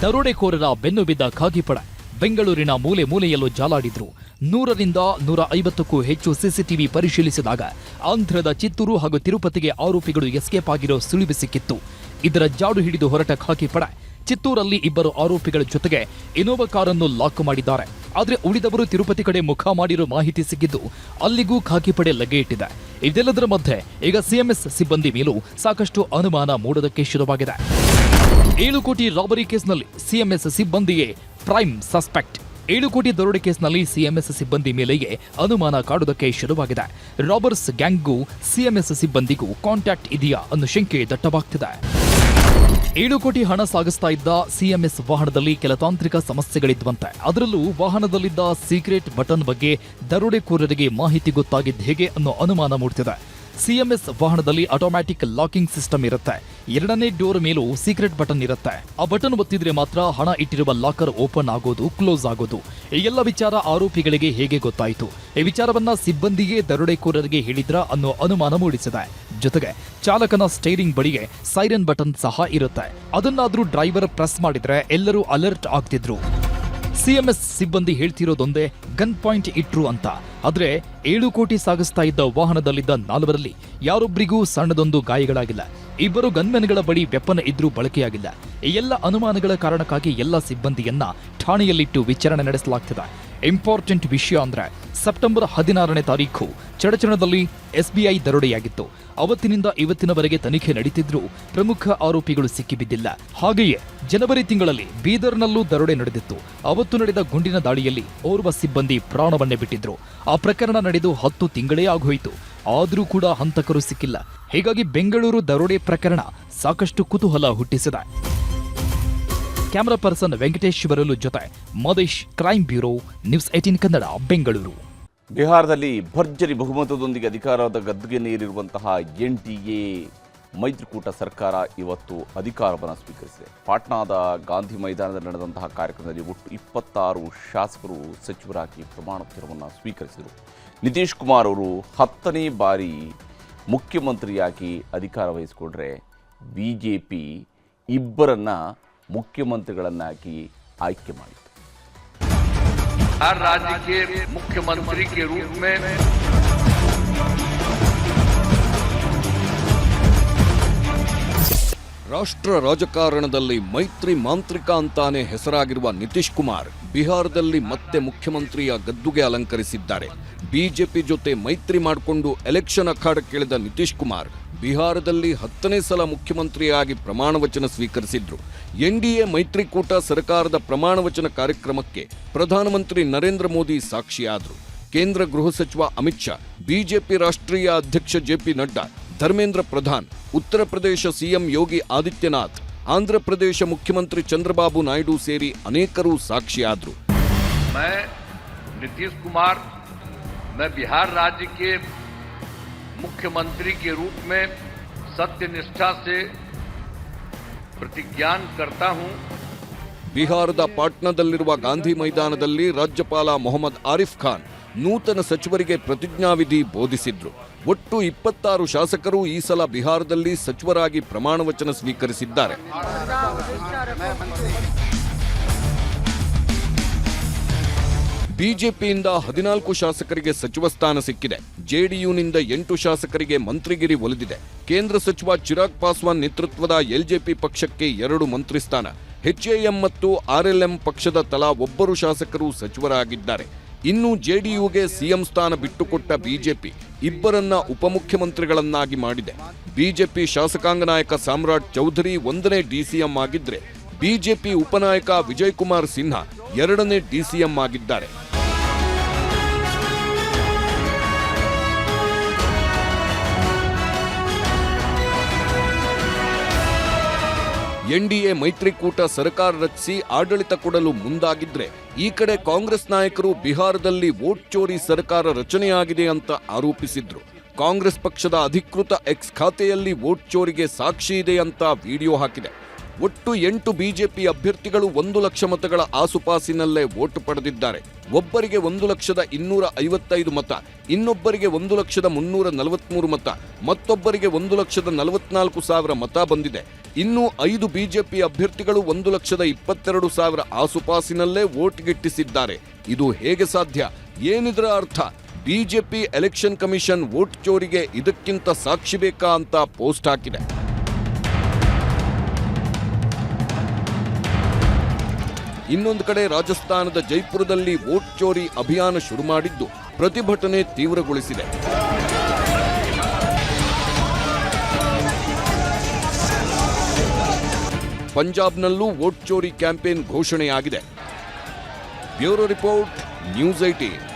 ದರೋಡೆಕೋರರ ಬೆನ್ನು ಬಿದ್ದ ಖಾಕಿ ಪಡೆ ಬೆಂಗಳೂರಿನ ಮೂಲೆ ಮೂಲೆಯಲ್ಲೂ ಜಾಲಾಡಿದ್ರು. 100ರಿಂದ 150ಕ್ಕೂ ಹೆಚ್ಚು ಸಿಸಿಟಿವಿ ಪರಿಶೀಲಿಸಿದಾಗ ಆಂಧ್ರದ ಚಿತ್ತೂರು ಹಾಗೂ ತಿರುಪತಿಗೆ ಆರೋಪಿಗಳು ಎಸ್ಕೇಪ್ ಆಗಿರೋ ಸುಳಿವು ಸಿಕ್ಕಿತ್ತು. ಇದರ ಜಾಡು ಹಿಡಿದು ಹೊರಟ ಖಾಕಿ ಪಡೆ ಚಿತ್ತೂರಲ್ಲಿ 2 ಆರೋಪಿಗಳ ಜೊತೆಗೆ ಇನೋವಾ ಕಾರನ್ನು ಲಾಕ್ ಮಾಡಿದ್ದಾರೆ. ಆದರೆ ಉಳಿದವರು ತಿರುಪತಿ ಕಡೆ ಮುಖ ಮಾಡಿರೋ ಮಾಹಿತಿ ಸಿಕ್ಕಿದ್ದು ಅಲ್ಲಿಗೂ ಖಾಕಿ ಪಡೆ ಲಗ್ಗೆ ಇಟ್ಟಿದೆ. ಇದೆಲ್ಲದರ ಮಧ್ಯೆ ಈಗ ಸಿಎಂಎಸ್ ಸಿಬ್ಬಂದಿ ಮೇಲೂ ಸಾಕಷ್ಟು ಅನುಮಾನ ಮೂಡೋದಕ್ಕೆ ಶುರುವಾಗಿದೆ. 7 ಕೋಟಿ ರಾಬರಿ ಕೇಸ್ನಲ್ಲಿ ಸಿಎಂಎಸ್ ಸಿಬ್ಬಂದಿಯೇ ಪ್ರೈಮ್ ಸಸ್ಪೆಕ್ಟ್. 7 ಕೋಟಿ ದರೋಡೆ ಕೇಸ್ನಲ್ಲಿ ಸಿಎಂಎಸ್ ಸಿಬ್ಬಂದಿ ಮೇಲೆಯೇ ಅನುಮಾನ ಕಾಡುವುದಕ್ಕೆ ಶುರುವಾಗಿದೆ. ರಾಬರ್ಸ್ ಗ್ಯಾಂಗ್ಗೂ ಸಿಎಂಎಸ್ ಸಿಬ್ಬಂದಿಗೂ ಕಾಂಟ್ಯಾಕ್ಟ್ ಇದೆಯಾ ಅನ್ನೋ ಶಂಕೆ ದಟ್ಟವಾಗ್ತಿದೆ. 7 ಕೋಟಿ ಹಣ ಸಾಗಿಸ್ತಾ ಇದ್ದ ಸಿಎಂಎಸ್ ವಾಹನದಲ್ಲಿ ಕೆಲ ತಾಂತ್ರಿಕ ಸಮಸ್ಯೆಗಳಿದ್ವಂತೆ. ಅದರಲ್ಲೂ ವಾಹನದಲ್ಲಿದ್ದ ಸೀಕ್ರೆಟ್ ಬಟನ್ ಬಗ್ಗೆ ದರೋಡೆಕೋರರಿಗೆ ಮಾಹಿತಿ ಗೊತ್ತಾಗಿದ್ದು ಹೇಗೆ ಅನ್ನೋ ಅನುಮಾನ ಮೂಡ್ತಿದೆ. ಸಿಎಂಎಸ್ ವಾಹನದಲ್ಲಿ ಆಟೋಮ್ಯಾಟಿಕ್ ಲಾಕಿಂಗ್ ಸಿಸ್ಟಮ್ ಇರುತ್ತೆ. 2ನೇ ಡೋರ್ ಮೇಲೂ ಸೀಕ್ರೆಟ್ ಬಟನ್ ಇರುತ್ತೆ. ಆ ಬಟನ್ ಒತ್ತಿದ್ರೆ ಮಾತ್ರ ಹಣ ಇಟ್ಟಿರುವ ಲಾಕರ್ ಓಪನ್ ಆಗೋದು, ಕ್ಲೋಸ್ ಆಗೋದು. ಈ ಎಲ್ಲ ವಿಚಾರ ಆರೋಪಿಗಳಿಗೆ ಹೇಗೆ ಗೊತ್ತಾಯಿತು? ಈ ವಿಚಾರವನ್ನ ಸಿಬ್ಬಂದಿಗೆ ದರೋಡೆಕೋರರಿಗೆ ಹೇಳಿದ್ರ ಅನ್ನೋ ಅನುಮಾನ ಮೂಡಿಸಿದೆ. ಜೊತೆಗೆ ಚಾಲಕನ ಸ್ಟೇರಿಂಗ್ ಬಳಿಗೆ ಸೈರನ್ ಬಟನ್ ಸಹ ಇರುತ್ತೆ. ಅದನ್ನಾದ್ರೂ ಡ್ರೈವರ್ ಪ್ರೆಸ್ ಮಾಡಿದ್ರೆ ಎಲ್ಲರೂ ಅಲರ್ಟ್ ಆಗ್ತಿದ್ರು. ಸಿಎಂಎಸ್ ಸಿಬ್ಬಂದಿ ಹೇಳ್ತಿರೋದೊಂದೇ ಗನ್ ಪಾಯಿಂಟ್ ಇಟ್ರು ಅಂತ. ಆದ್ರೆ 7 ಕೋಟಿ ಸಾಗಿಸ್ತಾ ಇದ್ದ ವಾಹನದಲ್ಲಿದ್ದ 4ರಲ್ಲಿ ಯಾರೊಬ್ಬರಿಗೂ ಸಣ್ಣದೊಂದು ಗಾಯಗಳಾಗಿಲ್ಲ. 2 ಗನ್ಮೆನ್ಗಳ ಬಳಿ ವೆಪನ್ ಇದ್ರೂ ಬಳಕೆಯಾಗಿಲ್ಲ. ಈ ಎಲ್ಲ ಅನುಮಾನಗಳ ಕಾರಣಕ್ಕಾಗಿ ಎಲ್ಲ ಸಿಬ್ಬಂದಿಯನ್ನ ಠಾಣೆಯಲ್ಲಿಟ್ಟು ವಿಚಾರಣೆ ನಡೆಸಲಾಗ್ತಿದೆ. ಇಂಪಾರ್ಟೆಂಟ್ ವಿಷಯ ಅಂದ್ರೆ ಸೆಪ್ಟೆಂಬರ್ 16ನೇ ತಾರೀಖು ಚಡಚಣದಲ್ಲಿ ಎಸ್ಬಿಐ ದರೋಡೆಯಾಗಿತ್ತು. ಅವತ್ತಿನಿಂದ ಇವತ್ತಿನವರೆಗೆ ತನಿಖೆ ನಡೀತಿದ್ರೂ ಪ್ರಮುಖ ಆರೋಪಿಗಳು ಸಿಕ್ಕಿಬಿದ್ದಿಲ್ಲ. ಹಾಗೆಯೇ ಜನವರಿ ತಿಂಗಳಲ್ಲಿ ಬೀದರ್ನಲ್ಲೂ ದರೋಡೆ ನಡೆದಿತ್ತು. ಅವತ್ತು ನಡೆದ ಗುಂಡಿನ ದಾಳಿಯಲ್ಲಿ ಓರ್ವ ಸಿಬ್ಬಂದಿ ಪ್ರಾಣವನ್ನೇ ಬಿಟ್ಟಿದ್ರು. ಆ ಪ್ರಕರಣ ನಡೆದು 10 ತಿಂಗಳೇ ಆಗೋಯ್ತು. ಆದರೂ ಕೂಡ ಹಂತಕರು ಸಿಕ್ಕಿಲ್ಲ. ಹೀಗಾಗಿ ಬೆಂಗಳೂರು ದರೋಡೆ ಪ್ರಕರಣ ಸಾಕಷ್ಟು ಕುತೂಹಲ ಹುಟ್ಟಿಸಿದೆ. ಕ್ಯಾಮರಾ ಪರ್ಸನ್ ವೆಂಕಟೇಶ್ ಶಿವರಲು ಜೊತೆ Madesh, crime bureau, news 18 Kannada, Bengaluru. ಬಿಹಾರದಲ್ಲಿ ಭರ್ಜರಿ ಬಹುಮತದೊಂದಿಗೆ ಅಧಿಕಾರದ ಗದ್ದುಗೆಯೇರಿರುವಂತಹ ಎನ್ಡಿಎ ಮೈತ್ರಿಕೂಟ ಸರ್ಕಾರ ಇವತ್ತು ಅಧಿಕಾರವನ್ನು ಸ್ವೀಕರಿಸಿದೆ. ಪಾಟ್ನಾದ ಗಾಂಧಿ ಮೈದಾನದಲ್ಲಿ ನಡೆದಂತಹ ಕಾರ್ಯಕ್ರಮದಲ್ಲಿ ಒಟ್ಟು 26 ಶಾಸಕರು ಸಚಿವರಾಗಿ ಪ್ರಮಾಣ ವಚನವನ್ನು ಸ್ವೀಕರಿಸಿದರು. ನಿತೀಶ್ ಕುಮಾರ್ ಅವರು 10ನೇ ಬಾರಿ ಮುಖ್ಯಮಂತ್ರಿಯಾಗಿ ಅಧಿಕಾರ ವಹಿಸಿಕೊಂಡ್ರೆ ಬಿಜೆಪಿ ಇಬ್ಬರನ್ನ ಮುಖ್ಯಮಂತ್ರಿಗಳನ್ನಾಗಿ ಆಯ್ಕೆ ಮಾಡಿತು. हर राज्य के मुख्यमंत्री के रूप में ರಾಷ್ಟ್ರ ರಾಜಕಾರಣದಲ್ಲಿ ಮೈತ್ರಿ ಮಾಂತ್ರಿಕ ಅಂತಾನೆ ಹೆಸರಾಗಿರುವ ನಿತೀಶ್ ಕುಮಾರ್ ಬಿಹಾರದಲ್ಲಿ ಮತ್ತೆ ಮುಖ್ಯಮಂತ್ರಿಯ ಗದ್ದುಗೆ ಅಲಂಕರಿಸಿದ್ದಾರೆ. ಬಿಜೆಪಿ ಜೊತೆ ಮೈತ್ರಿ ಮಾಡಿಕೊಂಡು ಎಲೆಕ್ಷನ್ ಅಖಾಡಕ್ಕಿಳಿದ ನಿತೀಶ್ ಕುಮಾರ್ ಬಿಹಾರದಲ್ಲಿ 10ನೇ ಸಲ ಮುಖ್ಯಮಂತ್ರಿಯಾಗಿ ಪ್ರಮಾಣ ವಚನ ಸ್ವೀಕರಿಸಿದ್ರು. ಎನ್ಡಿಎ ಮೈತ್ರಿಕೂಟ ಸರ್ಕಾರದ ಪ್ರಮಾಣ ವಚನ ಕಾರ್ಯಕ್ರಮಕ್ಕೆ ಪ್ರಧಾನಮಂತ್ರಿ ನರೇಂದ್ರ ಮೋದಿ ಸಾಕ್ಷಿಯಾದರು. ಕೇಂದ್ರ ಗೃಹ ಸಚಿವ ಅಮಿತ್ ಶಾ, ಬಿಜೆಪಿ ರಾಷ್ಟ್ರೀಯ ಅಧ್ಯಕ್ಷ ಜೆಪಿ ನಡ್ಡಾ, ಧರ್ಮೇಂದ್ರ ಪ್ರಧಾನ್, ಉತ್ತರ ಪ್ರದೇಶ ಸಿಎಂ ಯೋಗಿ ಆದಿತ್ಯನಾಥ್, ಆಂಧ್ರ ಪ್ರದೇಶ ಮುಖ್ಯಮಂತ್ರಿ ಚಂದ್ರಬಾಬು ನಾಯ್ಡು ಸೇರಿ ಅನೇಕರು ಸಾಕ್ಷಿಯಾದರು. नीतीश कुमार मैं बिहार राज्य के मुख्यमंत्री के रूप में सत्यनिष्ठा से प्रतिज्ञान करता हूं. ಬಿಹಾರದ ಪಾಟ್ನಾದಲ್ಲಿರುವ ಗಾಂಧಿ ಮೈದಾನದಲ್ಲಿ ರಾಜ್ಯಪಾಲ ಮೊಹಮ್ಮದ್ ಆರಿಫ್ ಖಾನ್ ನೂತನ ಸಚಿವರಿಗೆ ಪ್ರತಿಜ್ಞಾವಿಧಿ ಬೋಧಿಸಿದ್ರು. ಒಟ್ಟು 26 ಶಾಸಕರು ಈ ಸಲ ಬಿಹಾರದಲ್ಲಿ ಸಚಿವರಾಗಿ ಪ್ರಮಾಣ ವಚನ ಸ್ವೀಕರಿಸಿದ್ದಾರೆ. ಬಿಜೆಪಿಯಿಂದ 14 ಶಾಸಕರಿಗೆ ಸಚಿವ ಸ್ಥಾನ ಸಿಕ್ಕಿದೆ. ಜೆಡಿಯುನಿಂದ 8 ಶಾಸಕರಿಗೆ ಮಂತ್ರಿಗಿರಿ ಒಲಿದಿದೆ. ಕೇಂದ್ರ ಸಚಿವ ಚಿರಾಗ್ ಪಾಸ್ವಾನ್ ನೇತೃತ್ವದ ಎಲ್ಜೆಪಿ ಪಕ್ಷಕ್ಕೆ 2 ಮಂತ್ರಿ ಸ್ಥಾನ, ಎಚ್ಎಎಂ ಮತ್ತು ಆರ್ಎಲ್ಎಂ ಪಕ್ಷದ ತಲಾ 1 ಶಾಸಕರು ಸಚಿವರಾಗಿದ್ದಾರೆ. ಇನ್ನು ಜೆಡಿಯುಗೆ ಸಿಎಂ ಸ್ಥಾನ ಬಿಟ್ಟುಕೊಟ್ಟ ಬಿಜೆಪಿ ಇಬ್ಬರನ್ನ ಉಪಮುಖ್ಯಮಂತ್ರಿಗಳನ್ನಾಗಿ ಮಾಡಿದೆ. ಬಿಜೆಪಿ ಶಾಸಕಾಂಗ ನಾಯಕ ಸಾಮ್ರಾಟ್ ಚೌಧರಿ 1ನೇ ಡಿಸಿಎಂ ಆಗಿದ್ರೆ, ಬಿಜೆಪಿ ಉಪನಾಯಕ ವಿಜಯ್ ಕುಮಾರ್ ಸಿನ್ಹಾ 2ನೇ ಡಿಸಿಎಂ ಆಗಿದ್ದಾರೆ. ಎನ್ಡಿಎ ಮೈತ್ರಿಕೂಟ ಸರ್ಕಾರ ರಚಿಸಿ ಆಡಳಿತ ಕೊಡಲು ಮುಂದಾಗಿದ್ರೆ, ಈ ಕಡೆ ಕಾಂಗ್ರೆಸ್ ನಾಯಕರು ಬಿಹಾರದಲ್ಲಿ ವೋಟ್ ಚೋರಿ ಸರ್ಕಾರ ರಚನೆಯಾಗಿದೆ ಅಂತ ಆರೋಪಿಸಿದ್ರು. ಕಾಂಗ್ರೆಸ್ ಪಕ್ಷದ ಅಧಿಕೃತ ಎಕ್ಸ್ ಖಾತೆಯಲ್ಲಿ ವೋಟ್ ಚೋರಿಗೆ ಸಾಕ್ಷಿ ಇದೆ ಅಂತ ವಿಡಿಯೋ ಹಾಕಿದೆ. ಒಟ್ಟು 8 ಬಿಜೆಪಿ ಅಭ್ಯರ್ಥಿಗಳು 1 ಲಕ್ಷ ಮತಗಳ ಆಸುಪಾಸಿನಲ್ಲೇ ವೋಟ್ ಪಡೆದಿದ್ದಾರೆ. ಒಬ್ಬರಿಗೆ 1,255,000 ಮತ, ಇನ್ನೊಬ್ಬರಿಗೆ 1,343,000 ಮತ, ಮತ್ತೊಬ್ಬರಿಗೆ 1,44,000 ಮತ ಬಂದಿದೆ. ಇನ್ನು 5 ಬಿಜೆಪಿ ಅಭ್ಯರ್ಥಿಗಳು 1,22,000 ಆಸುಪಾಸಿನಲ್ಲೇ ವೋಟ್ ಗಿಟ್ಟಿಸಿದ್ದಾರೆ. ಇದು ಹೇಗೆ ಸಾಧ್ಯ? ಏನಿದರ ಅರ್ಥ? ಬಿಜೆಪಿ ಎಲೆಕ್ಷನ್ ಕಮಿಷನ್ ವೋಟ್ ಚೋರಿಗೆ ಇದಕ್ಕಿಂತ ಸಾಕ್ಷಿ ಬೇಕಾ ಅಂತ ಪೋಸ್ಟ್ ಹಾಕಿದೆ. ಇನ್ನೊಂದು ಕಡೆ ರಾಜಸ್ಥಾನದ ಜೈಪುರದಲ್ಲಿ ವೋಟ್ ಚೋರಿ ಅಭಿಯಾನ ಶುರು ಮಾಡಿದ್ದು ಪ್ರತಿಭಟನೆ ತೀವ್ರಗೊಳಿಸಿದೆ. ಪಂಜಾಬ್ನಲ್ಲೂ ವೋಟ್ ಚೋರಿ ಕ್ಯಾಂಪೇನ್ ಘೋಷಣೆಯಾಗಿದೆ. Bureau report, news 18.